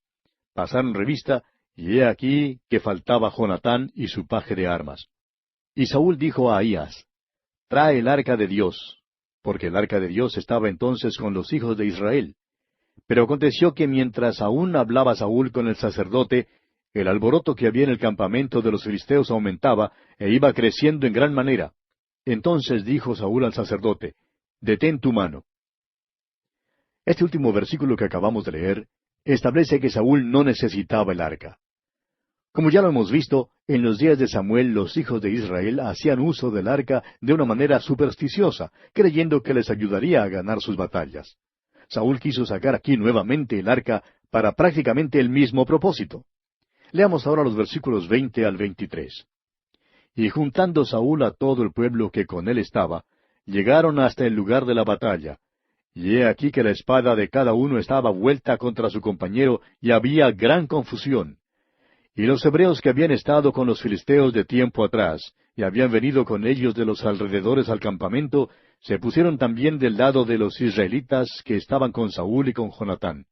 Pasaron revista, y he aquí que faltaba Jonatán y su paje de armas. Y Saúl dijo a Ahías, Trae el arca de Dios, porque el arca de Dios estaba entonces con los hijos de Israel. Pero aconteció que mientras aún hablaba Saúl con el sacerdote, el alboroto que había en el campamento de los filisteos aumentaba, e iba creciendo en gran manera. Entonces dijo Saúl al sacerdote, Detén tu mano. Este último versículo que acabamos de leer establece que Saúl no necesitaba el arca. Como ya lo hemos visto, en los días de Samuel los hijos de Israel hacían uso del arca de una manera supersticiosa, creyendo que les ayudaría a ganar sus batallas. Saúl quiso sacar aquí nuevamente el arca para prácticamente el mismo propósito. Leamos ahora los versículos 20 al 23. Y juntando Saúl a todo el pueblo que con él estaba, llegaron hasta el lugar de la batalla. Y he aquí que la espada de cada uno estaba vuelta contra su compañero, y había gran confusión. Y los hebreos que habían estado con los filisteos de tiempo atrás, y habían venido con ellos de los alrededores al campamento, se pusieron también del lado de los israelitas que estaban con Saúl y con Jonatán.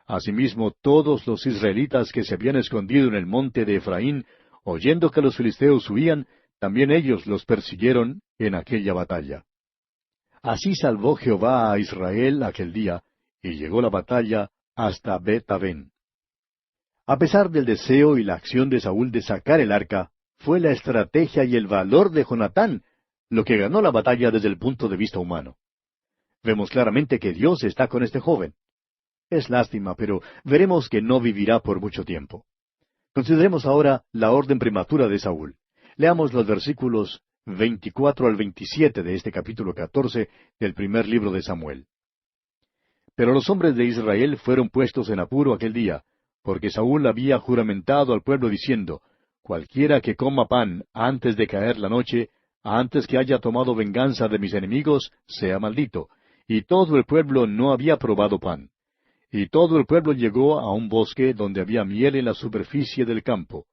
Asimismo, todos los israelitas que se habían escondido en el monte de Efraín, oyendo que los filisteos huían, también ellos los persiguieron en aquella batalla. Así salvó Jehová a Israel aquel día, y llegó la batalla hasta Bet-Aven. A pesar del deseo y la acción de Saúl de sacar el arca, fue la estrategia y el valor de Jonatán lo que ganó la batalla desde el punto de vista humano. Vemos claramente que Dios está con este joven. Es lástima, pero veremos que no vivirá por mucho tiempo. Consideremos ahora la orden prematura de Saúl. Leamos los versículos 24 al 27 de este capítulo 14 del primer libro de Samuel. Pero los hombres de Israel fueron puestos en apuro aquel día, porque Saúl había juramentado al pueblo diciendo, cualquiera que coma pan antes de caer la noche, antes que haya tomado venganza de mis enemigos, sea maldito. Y todo el pueblo no había probado pan. Y todo el pueblo llegó a un bosque donde había miel en la superficie del campo.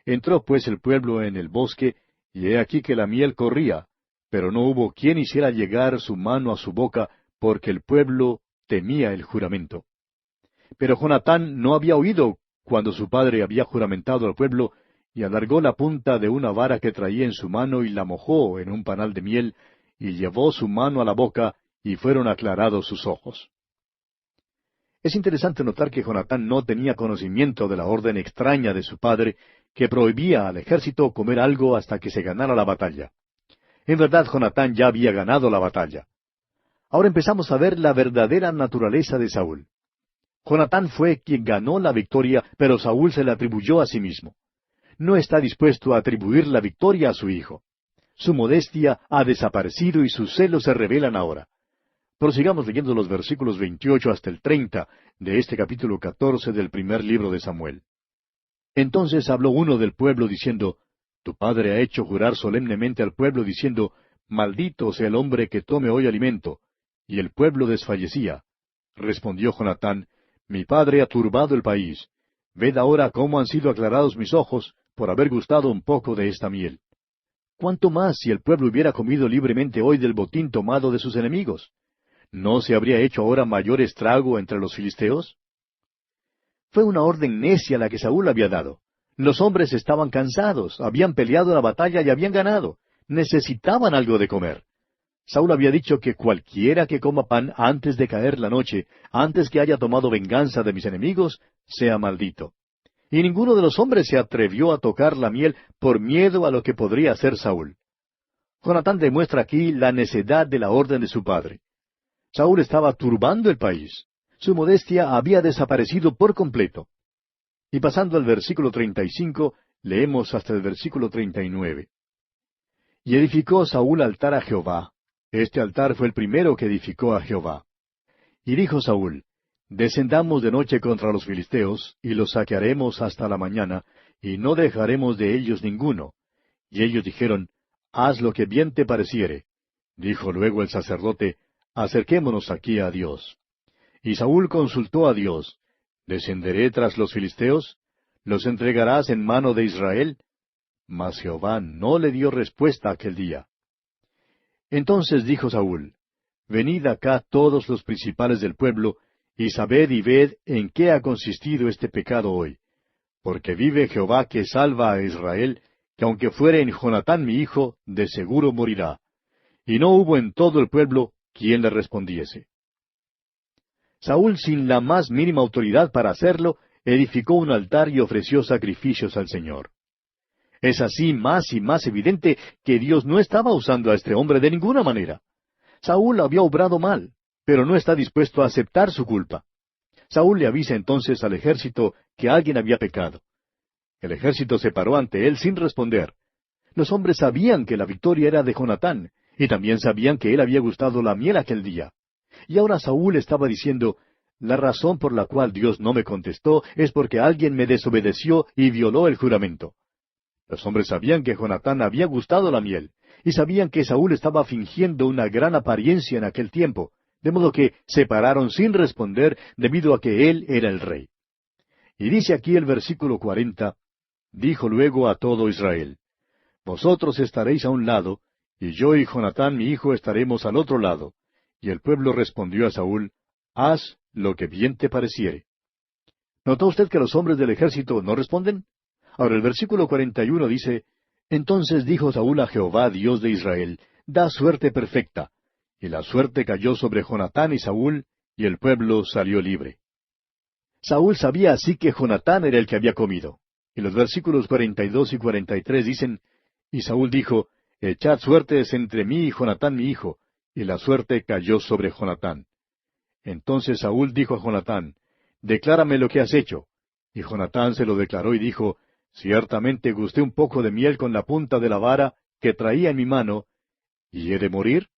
Entró pues el pueblo en el bosque, y he aquí que la miel corría, pero no hubo quien hiciera llegar su mano a su boca, porque el pueblo temía el juramento. Pero Jonatán no había oído cuando su padre había juramentado al pueblo, y alargó la punta de una vara que traía en su mano y la mojó en un panal de miel, y llevó su mano a la boca, y fueron aclarados sus ojos. Es interesante notar que Jonatán no tenía conocimiento de la orden extraña de su padre, que prohibía al ejército comer algo hasta que se ganara la batalla. En verdad, Jonatán ya había ganado la batalla. Ahora empezamos a ver la verdadera naturaleza de Saúl. Jonatán fue quien ganó la victoria, pero Saúl se la atribuyó a sí mismo. No está dispuesto a atribuir la victoria a su hijo. Su modestia ha desaparecido y sus celos se revelan ahora. Prosigamos leyendo los versículos 28 hasta el 30 de este capítulo 14 del primer libro de Samuel. Entonces habló uno del pueblo diciendo, Tu padre ha hecho jurar solemnemente al pueblo diciendo, Maldito sea el hombre que tome hoy alimento. Y el pueblo desfallecía. Respondió Jonatán, Mi padre ha turbado el país. Ved ahora cómo han sido aclarados mis ojos por haber gustado un poco de esta miel. ¿Cuánto más si el pueblo hubiera comido libremente hoy del botín tomado de sus enemigos? ¿No se habría hecho ahora mayor estrago entre los filisteos? Fue una orden necia la que Saúl había dado. Los hombres estaban cansados, habían peleado la batalla y habían ganado. Necesitaban algo de comer. Saúl había dicho que cualquiera que coma pan antes de caer la noche, antes que haya tomado venganza de mis enemigos, sea maldito. Y ninguno de los hombres se atrevió a tocar la miel por miedo a lo que podría hacer Saúl. Jonatán demuestra aquí la necedad de la orden de su padre. Saúl estaba turbando el país. Su modestia había desaparecido por completo. Y pasando al versículo 35, leemos hasta el versículo 39. Y edificó Saúl altar a Jehová. Este altar fue el primero que edificó a Jehová. Y dijo Saúl, Descendamos de noche contra los filisteos, y los saquearemos hasta la mañana, y no dejaremos de ellos ninguno. Y ellos dijeron, Haz lo que bien te pareciere. Dijo luego el sacerdote, Acerquémonos aquí a Dios. Y Saúl consultó a Dios, ¿Descenderé tras los filisteos? ¿Los entregarás en mano de Israel? Mas Jehová no le dio respuesta aquel día. Entonces dijo Saúl, Venid acá todos los principales del pueblo, y sabed y ved en qué ha consistido este pecado hoy. Porque vive Jehová que salva a Israel, que aunque fuere en Jonatán mi hijo, de seguro morirá. Y no hubo en todo el pueblo quien le respondiese. Saúl, sin la más mínima autoridad para hacerlo, edificó un altar y ofreció sacrificios al Señor. Es así más y más evidente que Dios no estaba usando a este hombre de ninguna manera. Saúl había obrado mal, pero no está dispuesto a aceptar su culpa. Saúl le avisa entonces al ejército que alguien había pecado. El ejército se paró ante él sin responder. Los hombres sabían que la victoria era de Jonatán, y también sabían que él había gustado la miel aquel día. Y ahora Saúl estaba diciendo, la razón por la cual Dios no me contestó es porque alguien me desobedeció y violó el juramento. Los hombres sabían que Jonatán había gustado la miel, y sabían que Saúl estaba fingiendo una gran apariencia en aquel tiempo, de modo que se pararon sin responder debido a que él era el rey. Y dice aquí el versículo 40, dijo luego a todo Israel, Vosotros estaréis a un lado, y yo y Jonatán mi hijo estaremos al otro lado. Y el pueblo respondió a Saúl, Haz lo que bien te pareciere. ¿Notó usted que los hombres del ejército no responden? Ahora el versículo 41 dice, Entonces dijo Saúl a Jehová, Dios de Israel, Da suerte perfecta. Y la suerte cayó sobre Jonatán y Saúl, y el pueblo salió libre. Saúl sabía así que Jonatán era el que había comido. Y los versículos 42 y 43 dicen, Y Saúl dijo, Echad suertes entre mí y Jonatán mi hijo. Y la suerte cayó sobre Jonatán. Entonces Saúl dijo a Jonatán, Declárame lo que has hecho. Y Jonatán se lo declaró y dijo, Ciertamente gusté un poco de miel con la punta de la vara que traía en mi mano, ¿y he de morir?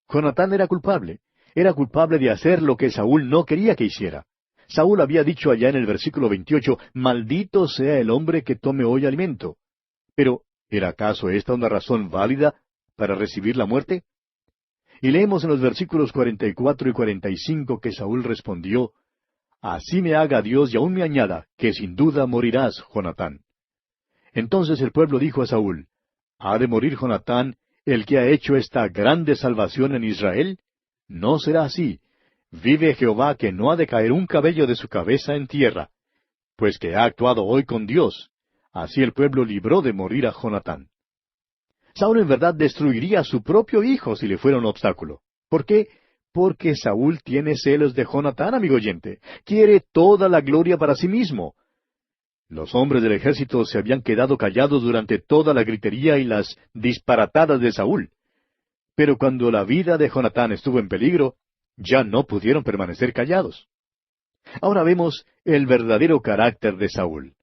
Jonatán era culpable. era culpable de hacer lo que Saúl no quería que hiciera. Saúl había dicho allá en el versículo 28, «Maldito sea el hombre que tome hoy alimento». Pero, ¿era acaso esta una razón válida para recibir la muerte? Y leemos en los versículos 44 y 45 que Saúl respondió, «Así me haga Dios y aún me añada, que sin duda morirás, Jonatán». Entonces el pueblo dijo a Saúl, «¿Ha de morir Jonatán, el que ha hecho esta grande salvación en Israel? No será así. Vive Jehová que no ha de caer un cabello de su cabeza en tierra, pues que ha actuado hoy con Dios». Así el pueblo libró de morir a Jonatán. Saúl en verdad destruiría a su propio hijo si le fuera un obstáculo. ¿Por qué? Porque Saúl tiene celos de Jonatán, amigo oyente. Quiere toda la gloria para sí mismo. Los hombres del ejército se habían quedado callados durante toda la gritería y las disparatadas de Saúl. Pero cuando la vida de Jonatán estuvo en peligro, ya no pudieron permanecer callados. Ahora vemos el verdadero carácter de Saúl.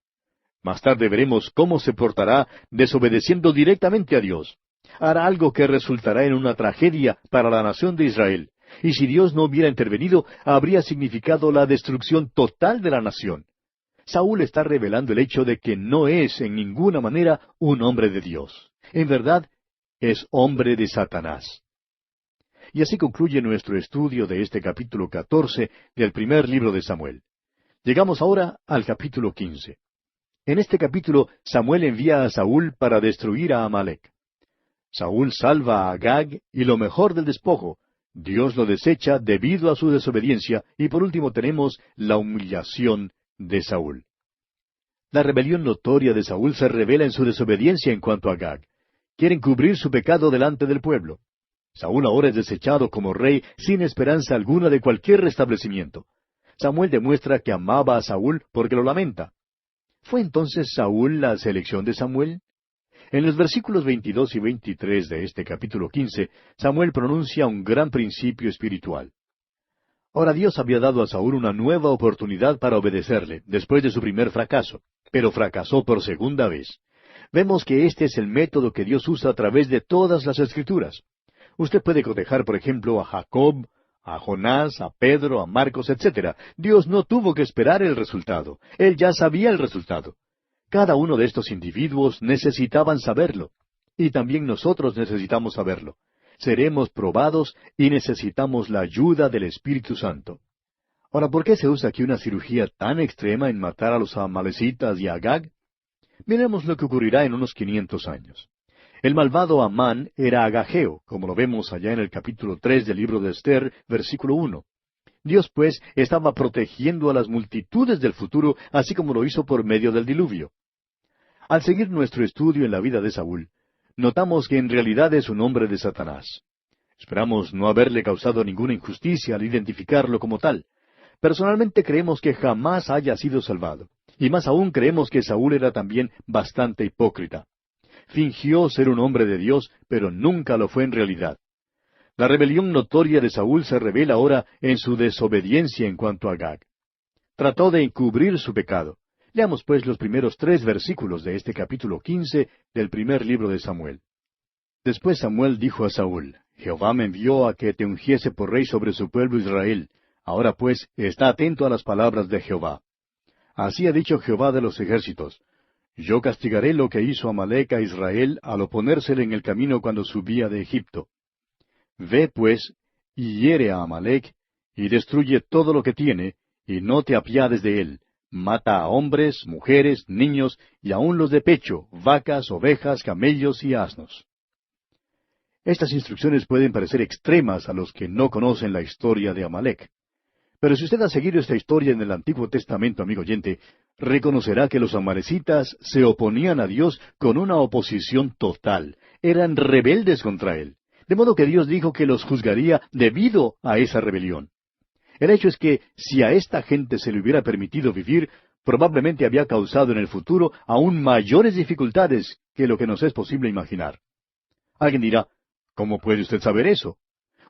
Más tarde veremos cómo se portará desobedeciendo directamente a Dios. Hará algo que resultará en una tragedia para la nación de Israel. Y si Dios no hubiera intervenido, habría significado la destrucción total de la nación. Saúl está revelando el hecho de que no es en ninguna manera un hombre de Dios. En verdad, es hombre de Satanás. Y así concluye nuestro estudio de este capítulo 14 del primer libro de Samuel. Llegamos ahora al capítulo 15. En este capítulo, Samuel envía a Saúl para destruir a Amalec. Saúl salva a Agag y lo mejor del despojo. Dios lo desecha debido a su desobediencia, y por último tenemos la humillación de Saúl. La rebelión notoria de Saúl se revela en su desobediencia en cuanto a Agag. Quieren cubrir su pecado delante del pueblo. Saúl ahora es desechado como rey sin esperanza alguna de cualquier restablecimiento. Samuel demuestra que amaba a Saúl porque lo lamenta. ¿Fue entonces Saúl la selección de Samuel? En los versículos 22 y 23 de este capítulo 15, Samuel pronuncia un gran principio espiritual. Ahora Dios había dado a Saúl una nueva oportunidad para obedecerle, después de su primer fracaso, pero fracasó por segunda vez. Vemos que este es el método que Dios usa a través de todas las Escrituras. Usted puede cotejar, por ejemplo, a Jacob, a Jonás, a Pedro, a Marcos, etc. Dios no tuvo que esperar el resultado. Él ya sabía el resultado. Cada uno de estos individuos necesitaban saberlo. Y también nosotros necesitamos saberlo. Seremos probados y necesitamos la ayuda del Espíritu Santo. Ahora, ¿por qué se usa aquí una cirugía tan extrema en matar a los amalecitas y a Agag? Miremos lo que ocurrirá en unos 500 años. El malvado Amán era agageo, como lo vemos allá en el capítulo 3 del libro de Esther, versículo 1. Dios, pues, estaba protegiendo a las multitudes del futuro, así como lo hizo por medio del diluvio. Al seguir nuestro estudio en la vida de Saúl, notamos que en realidad es un hombre de Satanás. Esperamos no haberle causado ninguna injusticia al identificarlo como tal. Personalmente creemos que jamás haya sido salvado. Y más aún creemos que Saúl era también bastante hipócrita. Fingió ser un hombre de Dios, pero nunca lo fue en realidad. La rebelión notoria de Saúl se revela ahora en su desobediencia en cuanto a Agag. Trató de encubrir su pecado. Leamos pues los primeros 3 versículos de este capítulo 15 del primer libro de Samuel. Después Samuel dijo a Saúl, Jehová me envió a que te ungiese por rey sobre su pueblo Israel. Ahora pues, está atento a las palabras de Jehová. Así ha dicho Jehová de los ejércitos. Yo castigaré lo que hizo Amalec a Israel al oponérsele en el camino cuando subía de Egipto. Ve, pues, y hiere a Amalec, y destruye todo lo que tiene, y no te apiades de él. Mata a hombres, mujeres, niños, y aun los de pecho, vacas, ovejas, camellos y asnos. Estas instrucciones pueden parecer extremas a los que no conocen la historia de Amalec. Pero si usted ha seguido esta historia en el Antiguo Testamento, amigo oyente, reconocerá que los amalecitas se oponían a Dios con una oposición total. Eran rebeldes contra Él. De modo que Dios dijo que los juzgaría debido a esa rebelión. El hecho es que si a esta gente se le hubiera permitido vivir, probablemente había causado en el futuro aún mayores dificultades que lo que nos es posible imaginar. Alguien dirá, ¿cómo puede usted saber eso?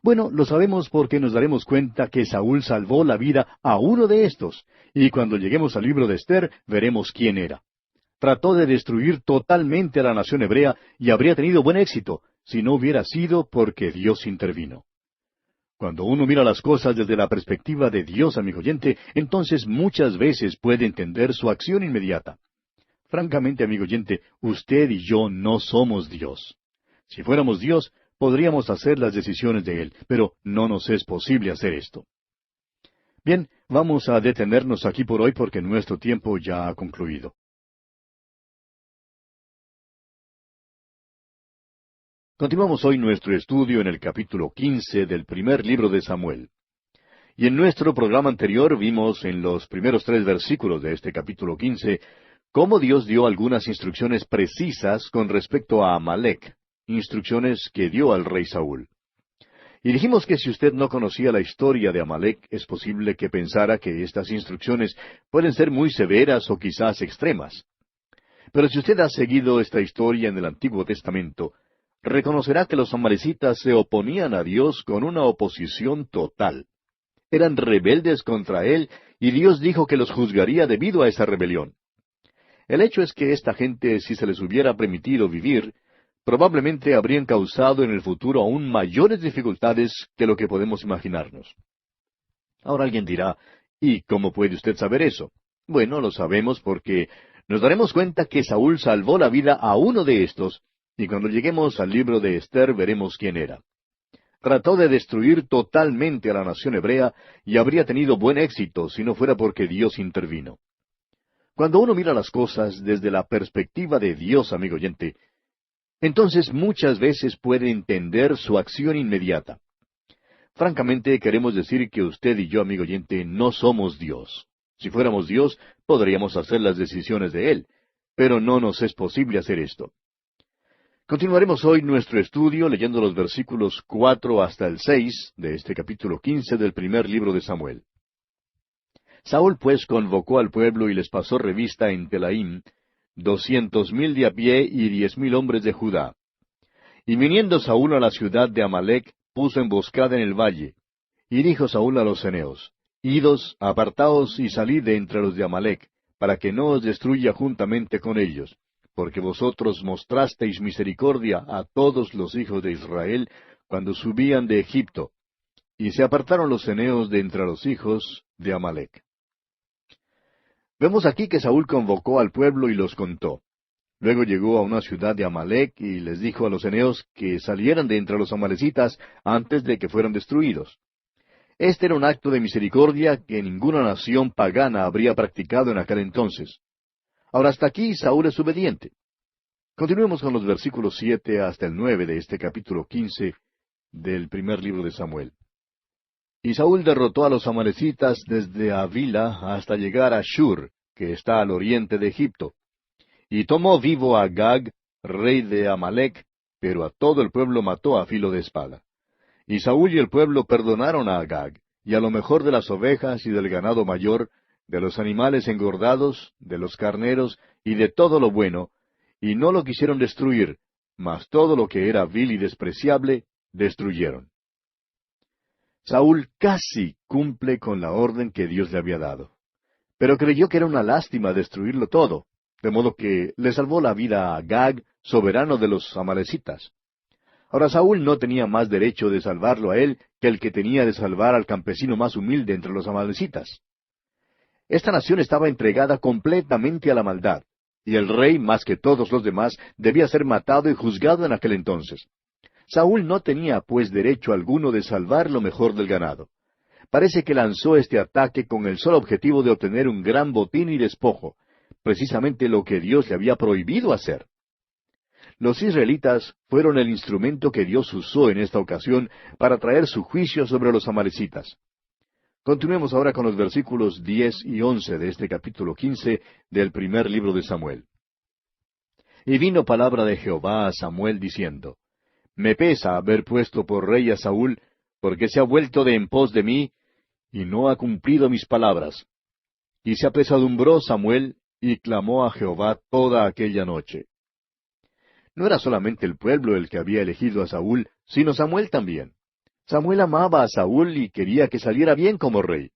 Bueno, lo sabemos porque nos daremos cuenta que Saúl salvó la vida a uno de estos, y cuando lleguemos al libro de Esther veremos quién era. Trató de destruir totalmente a la nación hebrea y habría tenido buen éxito si no hubiera sido porque Dios intervino. Cuando uno mira las cosas desde la perspectiva de Dios, amigo oyente, entonces muchas veces puede entender su acción inmediata. Francamente, amigo oyente, usted y yo no somos Dios. Si fuéramos Dios, podríamos hacer las decisiones de Él, pero no nos es posible hacer esto. Bien, vamos a detenernos aquí por hoy porque nuestro tiempo ya ha concluido. Continuamos hoy nuestro estudio en el capítulo 15 del primer libro de Samuel. Y en nuestro programa anterior vimos en los primeros 3 versículos de este capítulo 15 cómo Dios dio algunas instrucciones precisas con respecto a Amalec, instrucciones que dio al rey Saúl. Y dijimos que si usted no conocía la historia de Amalec, es posible que pensara que estas instrucciones pueden ser muy severas o quizás extremas. Pero si usted ha seguido esta historia en el Antiguo Testamento, reconocerá que los amalecitas se oponían a Dios con una oposición total. Eran rebeldes contra Él, y Dios dijo que los juzgaría debido a esa rebelión. El hecho es que esta gente, si se les hubiera permitido vivir, probablemente habrían causado en el futuro aún mayores dificultades que lo que podemos imaginarnos. Ahora alguien dirá, ¿y cómo puede usted saber eso? Bueno, lo sabemos porque nos daremos cuenta que Saúl salvó la vida a uno de estos, y cuando lleguemos al libro de Esther veremos quién era. Trató de destruir totalmente a la nación hebrea y habría tenido buen éxito si no fuera porque Dios intervino. Cuando uno mira las cosas desde la perspectiva de Dios, amigo oyente, entonces muchas veces puede entender su acción inmediata. Francamente, queremos decir que usted y yo, amigo oyente, no somos Dios. Si fuéramos Dios, podríamos hacer las decisiones de Él, pero no nos es posible hacer esto. Continuaremos hoy nuestro estudio leyendo los versículos 4 hasta el 6 de este capítulo 15 del primer libro de Samuel. Saúl pues convocó al pueblo y les pasó revista en Telaim, 200,000 de a pie y 10,000 hombres de Judá. Y viniendo Saúl a la ciudad de Amalec, puso emboscada en el valle. Y dijo Saúl a los ceneos, Idos, apartaos y salid de entre los de Amalec, para que no os destruya juntamente con ellos, porque vosotros mostrasteis misericordia a todos los hijos de Israel cuando subían de Egipto. Y se apartaron los ceneos de entre los hijos de Amalec. Vemos aquí que Saúl convocó al pueblo y los contó. Luego llegó a una ciudad de Amalec y les dijo a los ceneos que salieran de entre los amalecitas antes de que fueran destruidos. Este era un acto de misericordia que ninguna nación pagana habría practicado en aquel entonces. Ahora hasta aquí Saúl es obediente. Continuemos con los versículos 7 hasta el 9 de este capítulo 15 del primer libro de Samuel. Y Saúl derrotó a los amalecitas desde Avila hasta llegar a Shur, que está al oriente de Egipto. Y tomó vivo a Agag, rey de Amalec, pero a todo el pueblo mató a filo de espada. Y Saúl y el pueblo perdonaron a Agag, y a lo mejor de las ovejas y del ganado mayor, de los animales engordados, de los carneros y de todo lo bueno, y no lo quisieron destruir, mas todo lo que era vil y despreciable, destruyeron. Saúl casi cumple con la orden que Dios le había dado, pero creyó que era una lástima destruirlo todo, de modo que le salvó la vida a Agag, soberano de los amalecitas. Ahora Saúl no tenía más derecho de salvarlo a él que el que tenía de salvar al campesino más humilde entre los amalecitas. Esta nación estaba entregada completamente a la maldad, y el rey, más que todos los demás, debía ser matado y juzgado en aquel entonces. Saúl no tenía, pues, derecho alguno de salvar lo mejor del ganado. Parece que lanzó este ataque con el solo objetivo de obtener un gran botín y despojo, precisamente lo que Dios le había prohibido hacer. Los israelitas fueron el instrumento que Dios usó en esta ocasión para traer su juicio sobre los amalecitas. Continuemos ahora con los versículos 10 y 11 de este capítulo 15 del primer libro de Samuel. Y vino palabra de Jehová a Samuel diciendo, Me pesa haber puesto por rey a Saúl, porque se ha vuelto de en pos de mí, y no ha cumplido mis palabras. Y se apesadumbró Samuel, y clamó a Jehová toda aquella noche. No era solamente el pueblo el que había elegido a Saúl, sino Samuel también. Samuel amaba a Saúl y quería que saliera bien como rey.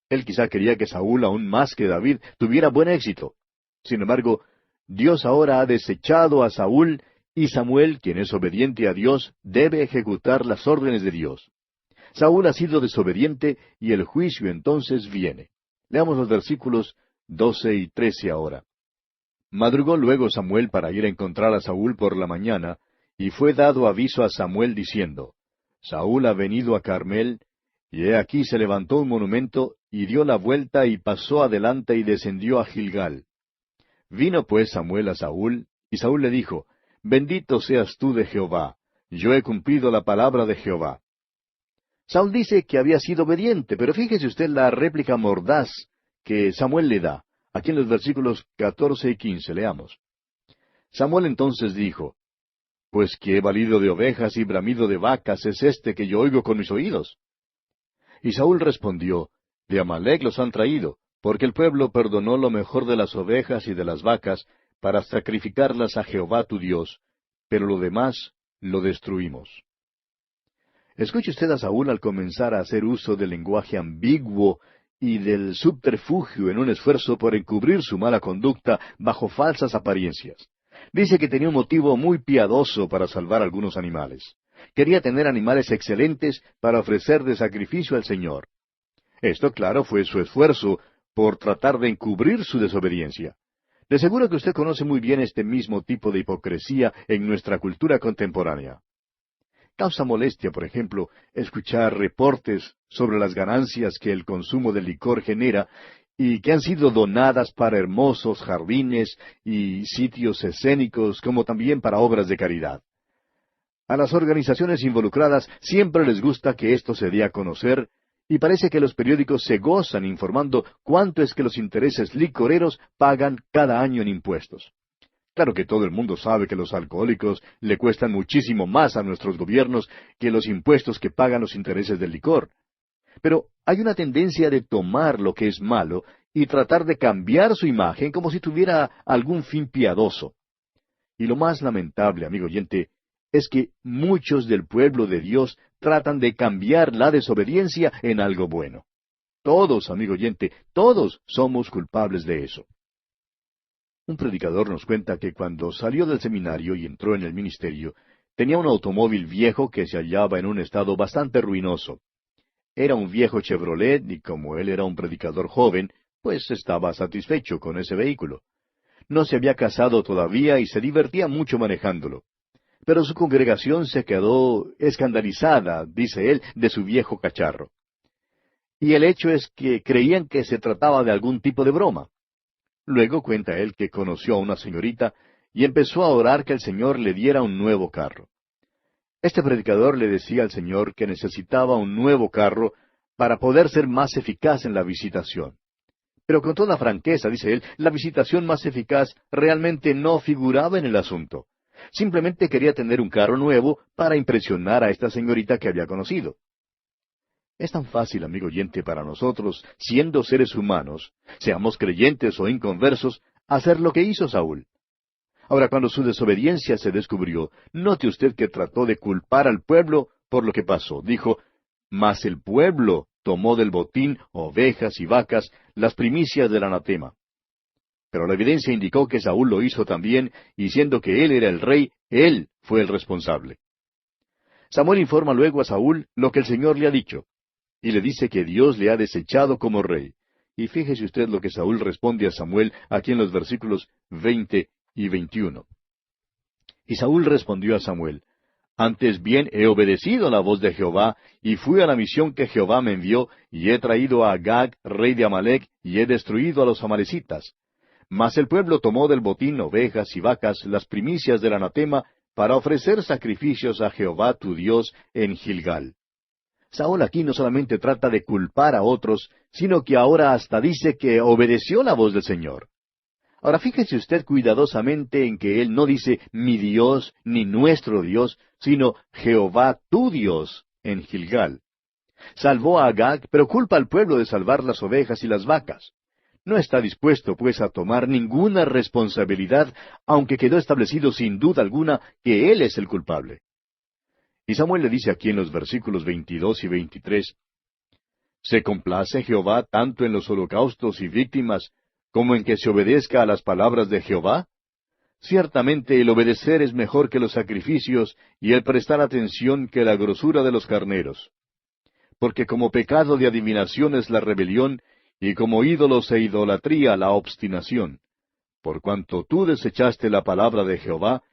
Él quizá quería que Saúl, aún más que David, tuviera buen éxito. Sin embargo, Dios ahora ha desechado a Saúl, y Samuel, quien es obediente a Dios, debe ejecutar las órdenes de Dios. Saúl ha sido desobediente y el juicio entonces viene. Leamos los versículos 12 y 13 ahora. Madrugó luego Samuel para ir a encontrar a Saúl por la mañana, y fue dado aviso a Samuel diciendo, Saúl ha venido a Carmel, y he aquí se levantó un monumento, y dio la vuelta y pasó adelante y descendió a Gilgal. Vino pues Samuel a Saúl, y Saúl le dijo, Bendito seas tú de Jehová, yo he cumplido la palabra de Jehová. Saúl dice que había sido obediente, pero fíjese usted la réplica mordaz que Samuel le da. Aquí en los versículos 14 y 15, leamos. Samuel entonces dijo, Pues qué valido de ovejas y bramido de vacas es este que yo oigo con mis oídos. Y Saúl respondió, De Amalec los han traído, porque el pueblo perdonó lo mejor de las ovejas y de las vacas, para sacrificarlas a Jehová tu Dios, pero lo demás lo destruimos. Escuche usted a Saúl al comenzar a hacer uso del lenguaje ambiguo y del subterfugio en un esfuerzo por encubrir su mala conducta bajo falsas apariencias. Dice que tenía un motivo muy piadoso para salvar algunos animales. Quería tener animales excelentes para ofrecer de sacrificio al Señor. Esto, claro, fue su esfuerzo por tratar de encubrir su desobediencia. De seguro que usted conoce muy bien este mismo tipo de hipocresía en nuestra cultura contemporánea. Causa molestia, por ejemplo, escuchar reportes sobre las ganancias que el consumo de licor genera y que han sido donadas para hermosos jardines y sitios escénicos, como también para obras de caridad. A las organizaciones involucradas siempre les gusta que esto se dé a conocer, y parece que los periódicos se gozan informando cuánto es que los intereses licoreros pagan cada año en impuestos. Claro que todo el mundo sabe que los alcohólicos le cuestan muchísimo más a nuestros gobiernos que los impuestos que pagan los intereses del licor. Pero hay una tendencia de tomar lo que es malo y tratar de cambiar su imagen como si tuviera algún fin piadoso. Y lo más lamentable, amigo oyente, es que muchos del pueblo de Dios tratan de cambiar la desobediencia en algo bueno. Todos, amigo oyente, todos somos culpables de eso. Un predicador nos cuenta que cuando salió del seminario y entró en el ministerio, tenía un automóvil viejo que se hallaba en un estado bastante ruinoso. Era un viejo Chevrolet y como él era un predicador joven, pues estaba satisfecho con ese vehículo. No se había casado todavía y se divertía mucho manejándolo. Pero su congregación se quedó escandalizada, dice él, de su viejo cacharro. Y el hecho es que creían que se trataba de algún tipo de broma. Luego cuenta él que conoció a una señorita y empezó a orar que el Señor le diera un nuevo carro. Este predicador le decía al Señor que necesitaba un nuevo carro para poder ser más eficaz en la visitación. Pero con toda franqueza, dice él, la visitación más eficaz realmente no figuraba en el asunto. Simplemente quería tener un carro nuevo para impresionar a esta señorita que había conocido. Es tan fácil, amigo oyente, para nosotros, siendo seres humanos, seamos creyentes o inconversos, hacer lo que hizo Saúl. Ahora, cuando su desobediencia se descubrió, note usted que trató de culpar al pueblo por lo que pasó. Dijo, mas el pueblo tomó del botín ovejas y vacas, las primicias del anatema. Pero la evidencia indicó que Saúl lo hizo también, y siendo que él era el rey, él fue el responsable. Samuel informa luego a Saúl lo que el Señor le ha dicho. Y le dice que Dios le ha desechado como rey. Y fíjese usted lo que Saúl responde a Samuel aquí en los versículos 20 y 21. Y Saúl respondió a Samuel, Antes bien he obedecido la voz de Jehová, y fui a la misión que Jehová me envió, y he traído a Agag, rey de Amalec, y he destruido a los amalecitas. Mas el pueblo tomó del botín ovejas y vacas, las primicias del anatema, para ofrecer sacrificios a Jehová tu Dios en Gilgal. Saúl aquí no solamente trata de culpar a otros, sino que ahora hasta dice que obedeció la voz del Señor. Ahora fíjese usted cuidadosamente en que él no dice mi Dios ni nuestro Dios, sino Jehová tu Dios en Gilgal. Salvó a Agag, pero culpa al pueblo de salvar las ovejas y las vacas. No está dispuesto, pues, a tomar ninguna responsabilidad, aunque quedó establecido sin duda alguna que él es el culpable. Y Samuel le dice aquí en los versículos 22 y 23, ¿Se complace Jehová tanto en los holocaustos y víctimas, como en que se obedezca a las palabras de Jehová? Ciertamente el obedecer es mejor que los sacrificios, y el prestar atención que la grosura de los carneros. porque como pecado de adivinación es la rebelión, y como ídolos e idolatría la obstinación. Por cuanto tú desechaste la palabra de Jehová,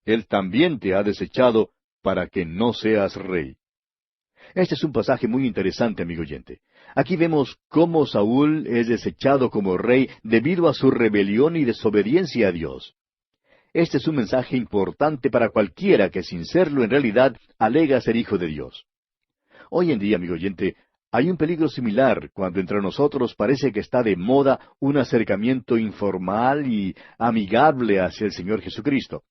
Él también te ha desechado para que no seas rey. Este es un pasaje muy interesante, amigo oyente. Aquí vemos cómo Saúl es desechado como rey debido a su rebelión y desobediencia a Dios. Este es un mensaje importante para cualquiera que sin serlo en realidad alega ser hijo de Dios. Hoy en día, amigo oyente, hay un peligro similar cuando entre nosotros parece que está de moda un acercamiento informal y amigable hacia el Señor Jesucristo.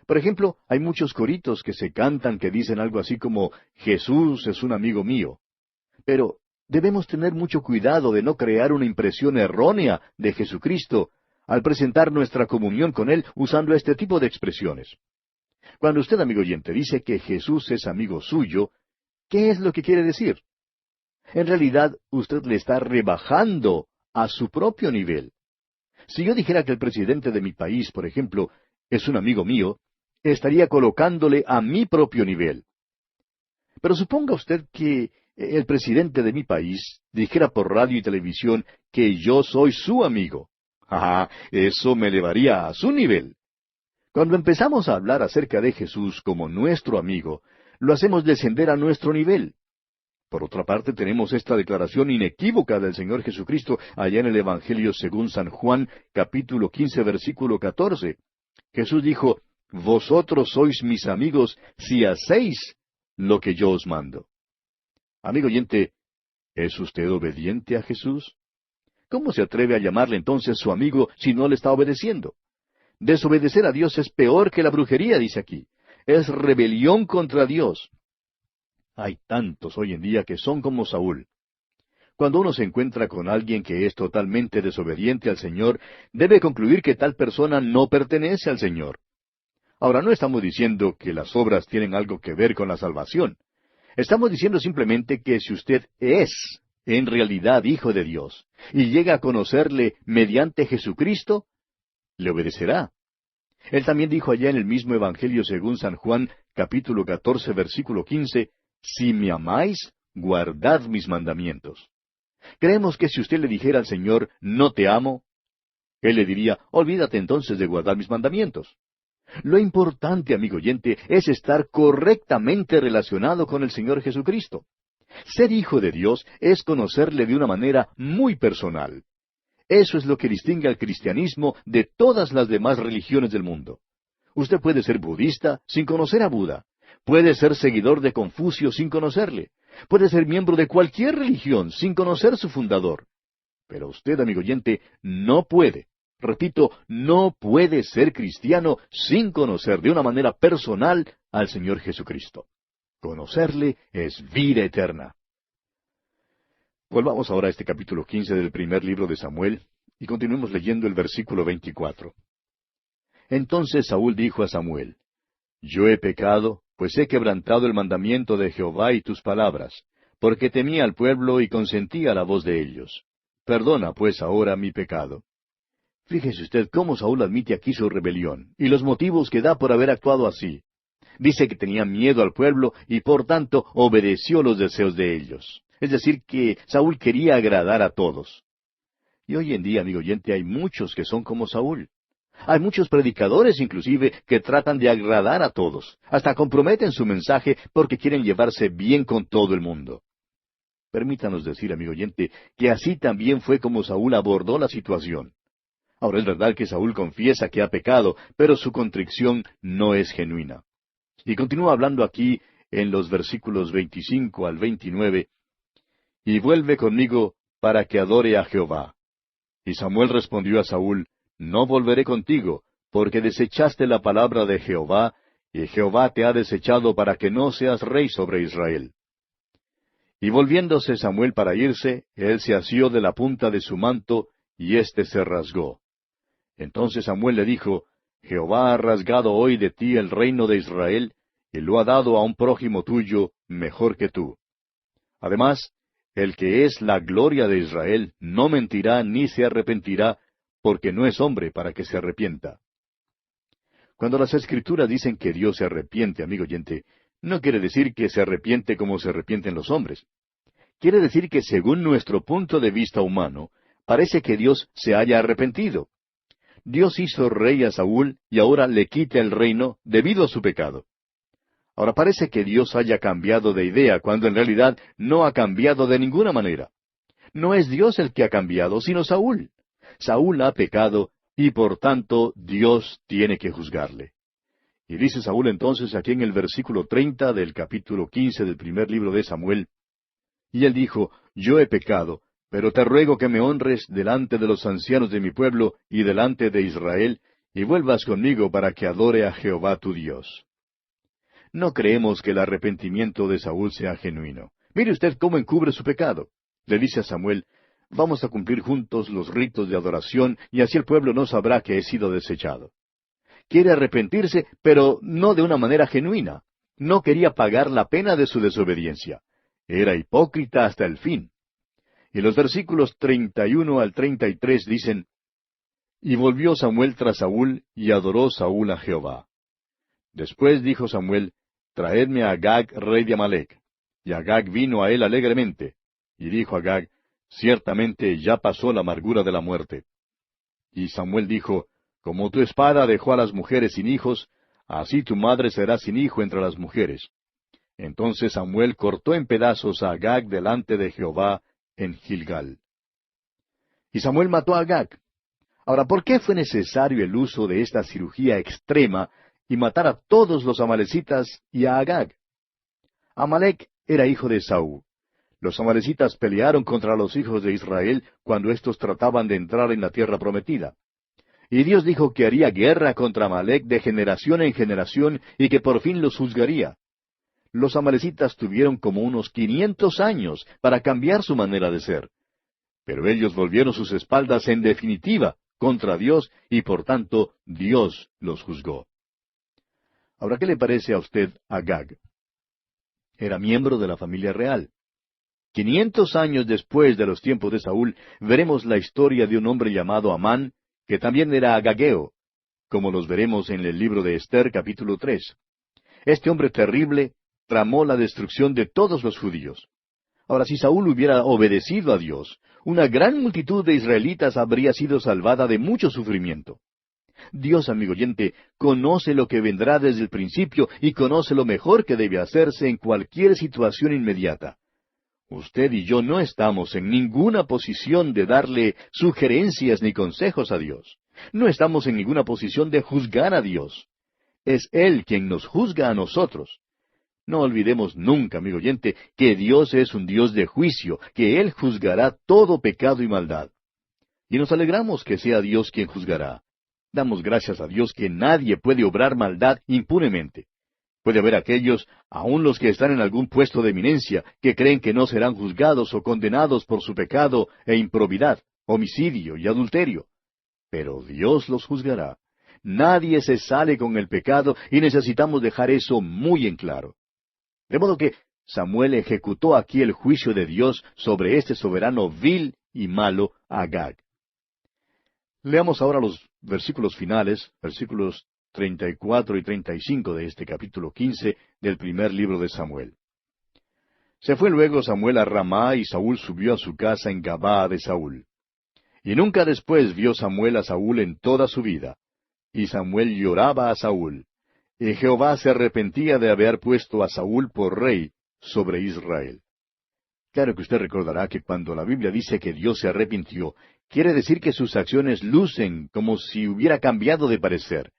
Por ejemplo, hay muchos coritos que se cantan que dicen algo así como Jesús es un amigo mío. Pero debemos tener mucho cuidado de no crear una impresión errónea de Jesucristo al presentar nuestra comunión con Él usando este tipo de expresiones. Cuando usted, amigo oyente, dice que Jesús es amigo suyo, ¿qué es lo que quiere decir? En realidad, usted le está rebajando a su propio nivel. Si yo dijera que el presidente de mi país, por ejemplo, es un amigo mío, estaría colocándole a mi propio nivel. Pero suponga usted que el presidente de mi país dijera por radio y televisión que yo soy su amigo. Ah, eso me elevaría a su nivel. Cuando empezamos a hablar acerca de Jesús como nuestro amigo, lo hacemos descender a nuestro nivel. Por otra parte, tenemos esta declaración inequívoca del Señor Jesucristo allá en el Evangelio según San Juan, capítulo 15, versículo 14. Jesús dijo, «Vosotros sois mis amigos si hacéis lo que yo os mando». Amigo oyente, ¿es usted obediente a Jesús? ¿Cómo se atreve a llamarle entonces su amigo si no le está obedeciendo? Desobedecer a Dios es peor que la brujería, dice aquí. Es rebelión contra Dios. Hay tantos hoy en día que son como Saúl. Cuando uno se encuentra con alguien que es totalmente desobediente al Señor, debe concluir que tal persona no pertenece al Señor. Ahora, no estamos diciendo que las obras tienen algo que ver con la salvación. Estamos diciendo simplemente que si usted es, en realidad, hijo de Dios, y llega a conocerle mediante Jesucristo, le obedecerá. Él también dijo allá en el mismo Evangelio según San Juan, capítulo 14, versículo 15, «Si me amáis, guardad mis mandamientos». Creemos que si usted le dijera al Señor, «No te amo», Él le diría, «Olvídate entonces de guardar mis mandamientos». Lo importante, amigo oyente, es estar correctamente relacionado con el Señor Jesucristo. Ser hijo de Dios es conocerle de una manera muy personal. Eso es lo que distingue al cristianismo de todas las demás religiones del mundo. Usted puede ser budista sin conocer a Buda. Puede ser seguidor de Confucio sin conocerle. Puede ser miembro de cualquier religión sin conocer su fundador. Pero usted, amigo oyente, no puede. Repito, no puede ser cristiano sin conocer de una manera personal al Señor Jesucristo. Conocerle es vida eterna. Volvamos ahora a este capítulo 15 del primer libro de Samuel y continuemos leyendo el versículo 24. Entonces Saúl dijo a Samuel, «Yo he pecado, pues he quebrantado el mandamiento de Jehová y tus palabras, porque temí al pueblo y consentí a la voz de ellos. Perdona pues ahora mi pecado». Fíjese usted cómo Saúl admite aquí su rebelión y los motivos que da por haber actuado así. Dice que tenía miedo al pueblo y por tanto obedeció los deseos de ellos. Es decir, que Saúl quería agradar a todos. Y hoy en día, amigo oyente, hay muchos que son como Saúl. Hay muchos predicadores inclusive que tratan de agradar a todos. Hasta comprometen su mensaje porque quieren llevarse bien con todo el mundo. Permítanos decir, amigo oyente, que así también fue como Saúl abordó la situación. Ahora es verdad que Saúl confiesa que ha pecado, pero su contrición no es genuina. Y continúa hablando aquí en los versículos 25 al 29, «Y vuelve conmigo para que adore a Jehová». Y Samuel respondió a Saúl, «No volveré contigo, porque desechaste la palabra de Jehová, y Jehová te ha desechado para que no seas rey sobre Israel». Y volviéndose Samuel para irse, él se asió de la punta de su manto, y éste se rasgó. Entonces Samuel le dijo, «Jehová ha rasgado hoy de ti el reino de Israel, y lo ha dado a un prójimo tuyo mejor que tú. Además, el que es la gloria de Israel no mentirá ni se arrepentirá, porque no es hombre para que se arrepienta». Cuando las Escrituras dicen que Dios se arrepiente, amigo oyente, no quiere decir que se arrepiente como se arrepienten los hombres. quiere decir que según nuestro punto de vista humano, parece que Dios se haya arrepentido. Dios hizo rey a Saúl y ahora le quita el reino debido a su pecado. Ahora parece que Dios haya cambiado de idea cuando en realidad no ha cambiado de ninguna manera. No es Dios el que ha cambiado, sino Saúl. Saúl ha pecado y por tanto Dios tiene que juzgarle. Y dice Saúl entonces aquí en el versículo 30 del capítulo 15 del primer libro de Samuel, y él dijo, yo he pecado, pero te ruego que me honres delante de los ancianos de mi pueblo y delante de Israel, y vuelvas conmigo para que adore a Jehová tu Dios. No creemos que el arrepentimiento de Saúl sea genuino. Mire usted cómo encubre su pecado. Le dice a Samuel, vamos a cumplir juntos los ritos de adoración, y así el pueblo no sabrá que he sido desechado. Quiere arrepentirse, pero no de una manera genuina. No quería pagar la pena de su desobediencia. Era hipócrita hasta el fin. Y los versículos 31 al 33 dicen, y volvió Samuel tras Saúl, y adoró Saúl a Jehová. Después dijo Samuel, traedme a Agag, rey de Amalec. Y Agag vino a él alegremente. Y dijo Agag, ciertamente ya pasó la amargura de la muerte. Y Samuel dijo, como tu espada dejó a las mujeres sin hijos, así tu madre será sin hijo entre las mujeres. Entonces Samuel cortó en pedazos a Agag delante de Jehová en Gilgal. Y Samuel mató a Agag. Ahora, ¿por qué fue necesario el uso de esta cirugía extrema y matar a todos los amalecitas y a Agag? Amalec era hijo de Esaú. Los amalecitas pelearon contra los hijos de Israel cuando éstos trataban de entrar en la tierra prometida. Y Dios dijo que haría guerra contra Amalec de generación en generación y que por fin los juzgaría. Los amalecitas tuvieron como unos 500 años para cambiar su manera de ser. Pero ellos volvieron sus espaldas en definitiva contra Dios y por tanto Dios los juzgó. Ahora, ¿qué le parece a usted Agag? Era miembro de la familia real. 500 años después de los tiempos de Saúl, veremos la historia de un hombre llamado Amán, que también era agageo, como los veremos en el libro de Esther capítulo 3. Este hombre terrible tramó la destrucción de todos los judíos. Ahora, si Saúl hubiera obedecido a Dios, una gran multitud de israelitas habría sido salvada de mucho sufrimiento. Dios, amigo oyente, conoce lo que vendrá desde el principio y conoce lo mejor que debe hacerse en cualquier situación inmediata. Usted y yo no estamos en ninguna posición de darle sugerencias ni consejos a Dios. No estamos en ninguna posición de juzgar a Dios. Es Él quien nos juzga a nosotros. No olvidemos nunca, amigo oyente, que Dios es un Dios de juicio, que Él juzgará todo pecado y maldad. Y nos alegramos que sea Dios quien juzgará. Damos gracias a Dios que nadie puede obrar maldad impunemente. Puede haber aquellos, aun los que están en algún puesto de eminencia, que creen que no serán juzgados o condenados por su pecado e improbidad, homicidio y adulterio. Pero Dios los juzgará. Nadie se sale con el pecado y necesitamos dejar eso muy en claro. De modo que Samuel ejecutó aquí el juicio de Dios sobre este soberano vil y malo Agag. Leamos ahora los versículos finales, versículos 34 y 35 de este capítulo 15 del primer libro de Samuel. Se fue luego Samuel a Ramá y Saúl subió a su casa en Gabaa de Saúl. Y nunca después vio Samuel a Saúl en toda su vida. Y Samuel lloraba a Saúl. Y Jehová se arrepentía de haber puesto a Saúl por rey sobre Israel. Claro que usted recordará que cuando la Biblia dice que Dios se arrepintió, quiere decir que sus acciones lucen como si hubiera cambiado de parecer.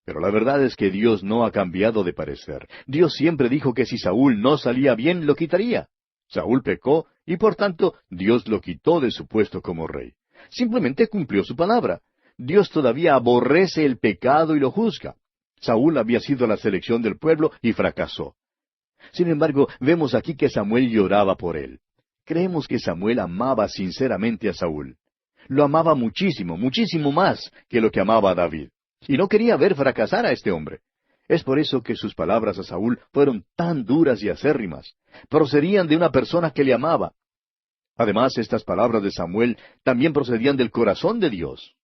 Pero la verdad es que Dios no ha cambiado de parecer. Dios siempre dijo que si Saúl no salía bien, lo quitaría. Saúl pecó y por tanto Dios lo quitó de su puesto como rey. Simplemente cumplió su palabra. Dios todavía aborrece el pecado y lo juzga. Saúl había sido la selección del pueblo y fracasó. Sin embargo, vemos aquí que Samuel lloraba por él. Creemos que Samuel amaba sinceramente a Saúl. Lo amaba muchísimo, muchísimo más que lo que amaba a David. Y no quería ver fracasar a este hombre. Es por eso que sus palabras a Saúl fueron tan duras y acérrimas. Procedían de una persona que le amaba. Además, estas palabras de Samuel también procedían del corazón de Dios.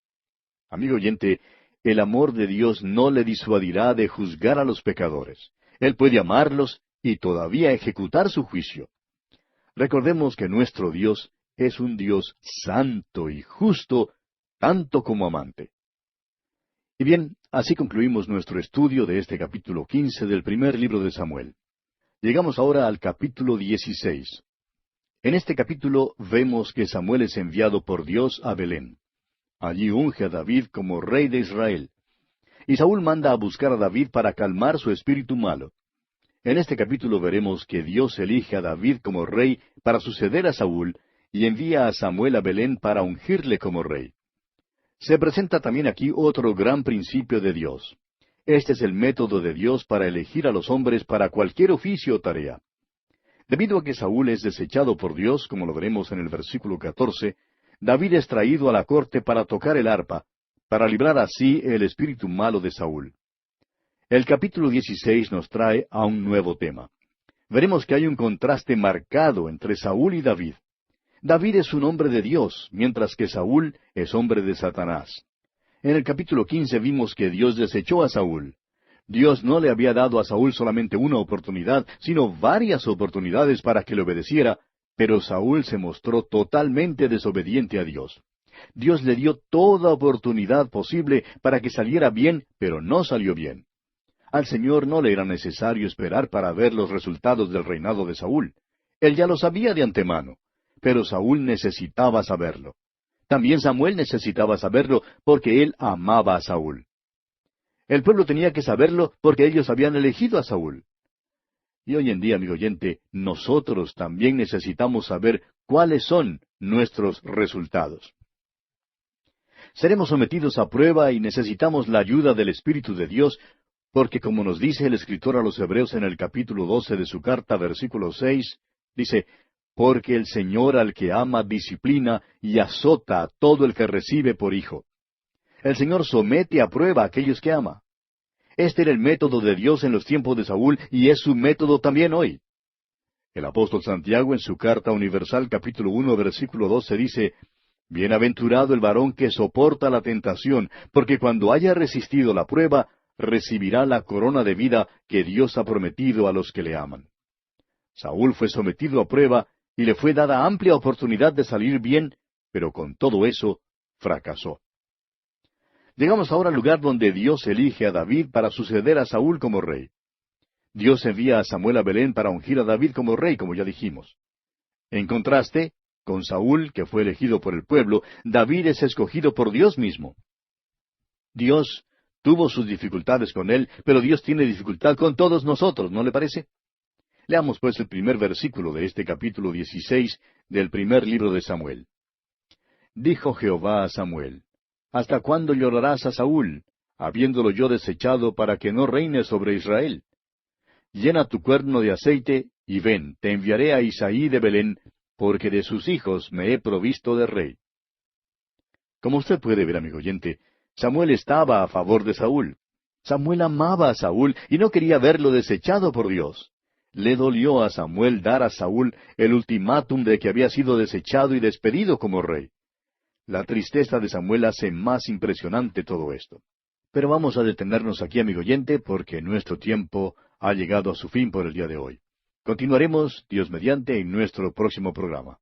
Amigo oyente, el amor de Dios no le disuadirá de juzgar a los pecadores. Él puede amarlos y todavía ejecutar su juicio. Recordemos que nuestro Dios es un Dios santo y justo, tanto como amante. Y bien, así concluimos nuestro estudio de este capítulo 15 del primer libro de Samuel. Llegamos ahora al capítulo 16. En este capítulo vemos que Samuel es enviado por Dios a Belén. Allí unge a David como rey de Israel. Y Saúl manda a buscar a David para calmar su espíritu malo. En este capítulo veremos que Dios elige a David como rey para suceder a Saúl y envía a Samuel a Belén para ungirle como rey. Se presenta también aquí otro gran principio de Dios. Este es el método de Dios para elegir a los hombres para cualquier oficio o tarea. Debido a que Saúl es desechado por Dios, como lo veremos en el versículo 14, David es traído a la corte para tocar el arpa, para librar así el espíritu malo de Saúl. El capítulo 16 nos trae a un nuevo tema. Veremos que hay un contraste marcado entre Saúl y David. David es un hombre de Dios, mientras que Saúl es hombre de Satanás. En el capítulo 15 vimos que Dios desechó a Saúl. Dios no le había dado a Saúl solamente una oportunidad, sino varias oportunidades para que le obedeciera, pero Saúl se mostró totalmente desobediente a Dios. Dios le dio toda oportunidad posible para que saliera bien, pero no salió bien. Al Señor no le era necesario esperar para ver los resultados del reinado de Saúl. Él ya lo sabía de antemano, pero Saúl necesitaba saberlo. También Samuel necesitaba saberlo porque él amaba a Saúl. El pueblo tenía que saberlo porque ellos habían elegido a Saúl. Y hoy en día, amigo oyente, nosotros también necesitamos saber cuáles son nuestros resultados. Seremos sometidos a prueba y necesitamos la ayuda del Espíritu de Dios, porque como nos dice el escritor a los Hebreos en el capítulo 12 de su carta, versículo 6, dice, porque el Señor al que ama disciplina y azota a todo el que recibe por hijo. El Señor somete a prueba a aquellos que ama. Este era el método de Dios en los tiempos de Saúl y es su método también hoy. El apóstol Santiago en su carta universal capítulo 1 versículo 12 dice, bienaventurado el varón que soporta la tentación, porque cuando haya resistido la prueba, recibirá la corona de vida que Dios ha prometido a los que le aman. Saúl fue sometido a prueba y le fue dada amplia oportunidad de salir bien, pero con todo eso fracasó. Llegamos ahora al lugar donde Dios elige a David para suceder a Saúl como rey. Dios envía a Samuel a Belén para ungir a David como rey, como ya dijimos. En contraste, con Saúl, que fue elegido por el pueblo, David es escogido por Dios mismo. Dios tuvo sus dificultades con él, pero Dios tiene dificultad con todos nosotros, ¿no le parece? Leamos pues el primer versículo de este capítulo 16 del primer libro de Samuel. Dijo Jehová a Samuel, ¿hasta cuándo llorarás a Saúl, habiéndolo yo desechado para que no reine sobre Israel? Llena tu cuerno de aceite, y ven, te enviaré a Isaí de Belén, porque de sus hijos me he provisto de rey. Como usted puede ver, amigo oyente, Samuel estaba a favor de Saúl. Samuel amaba a Saúl y no quería verlo desechado por Dios. Le dolió a Samuel dar a Saúl el ultimátum de que había sido desechado y despedido como rey. La tristeza de Samuel hace más impresionante todo esto. Pero vamos a detenernos aquí, amigo oyente, porque nuestro tiempo ha llegado a su fin por el día de hoy. Continuaremos, Dios mediante, en nuestro próximo programa.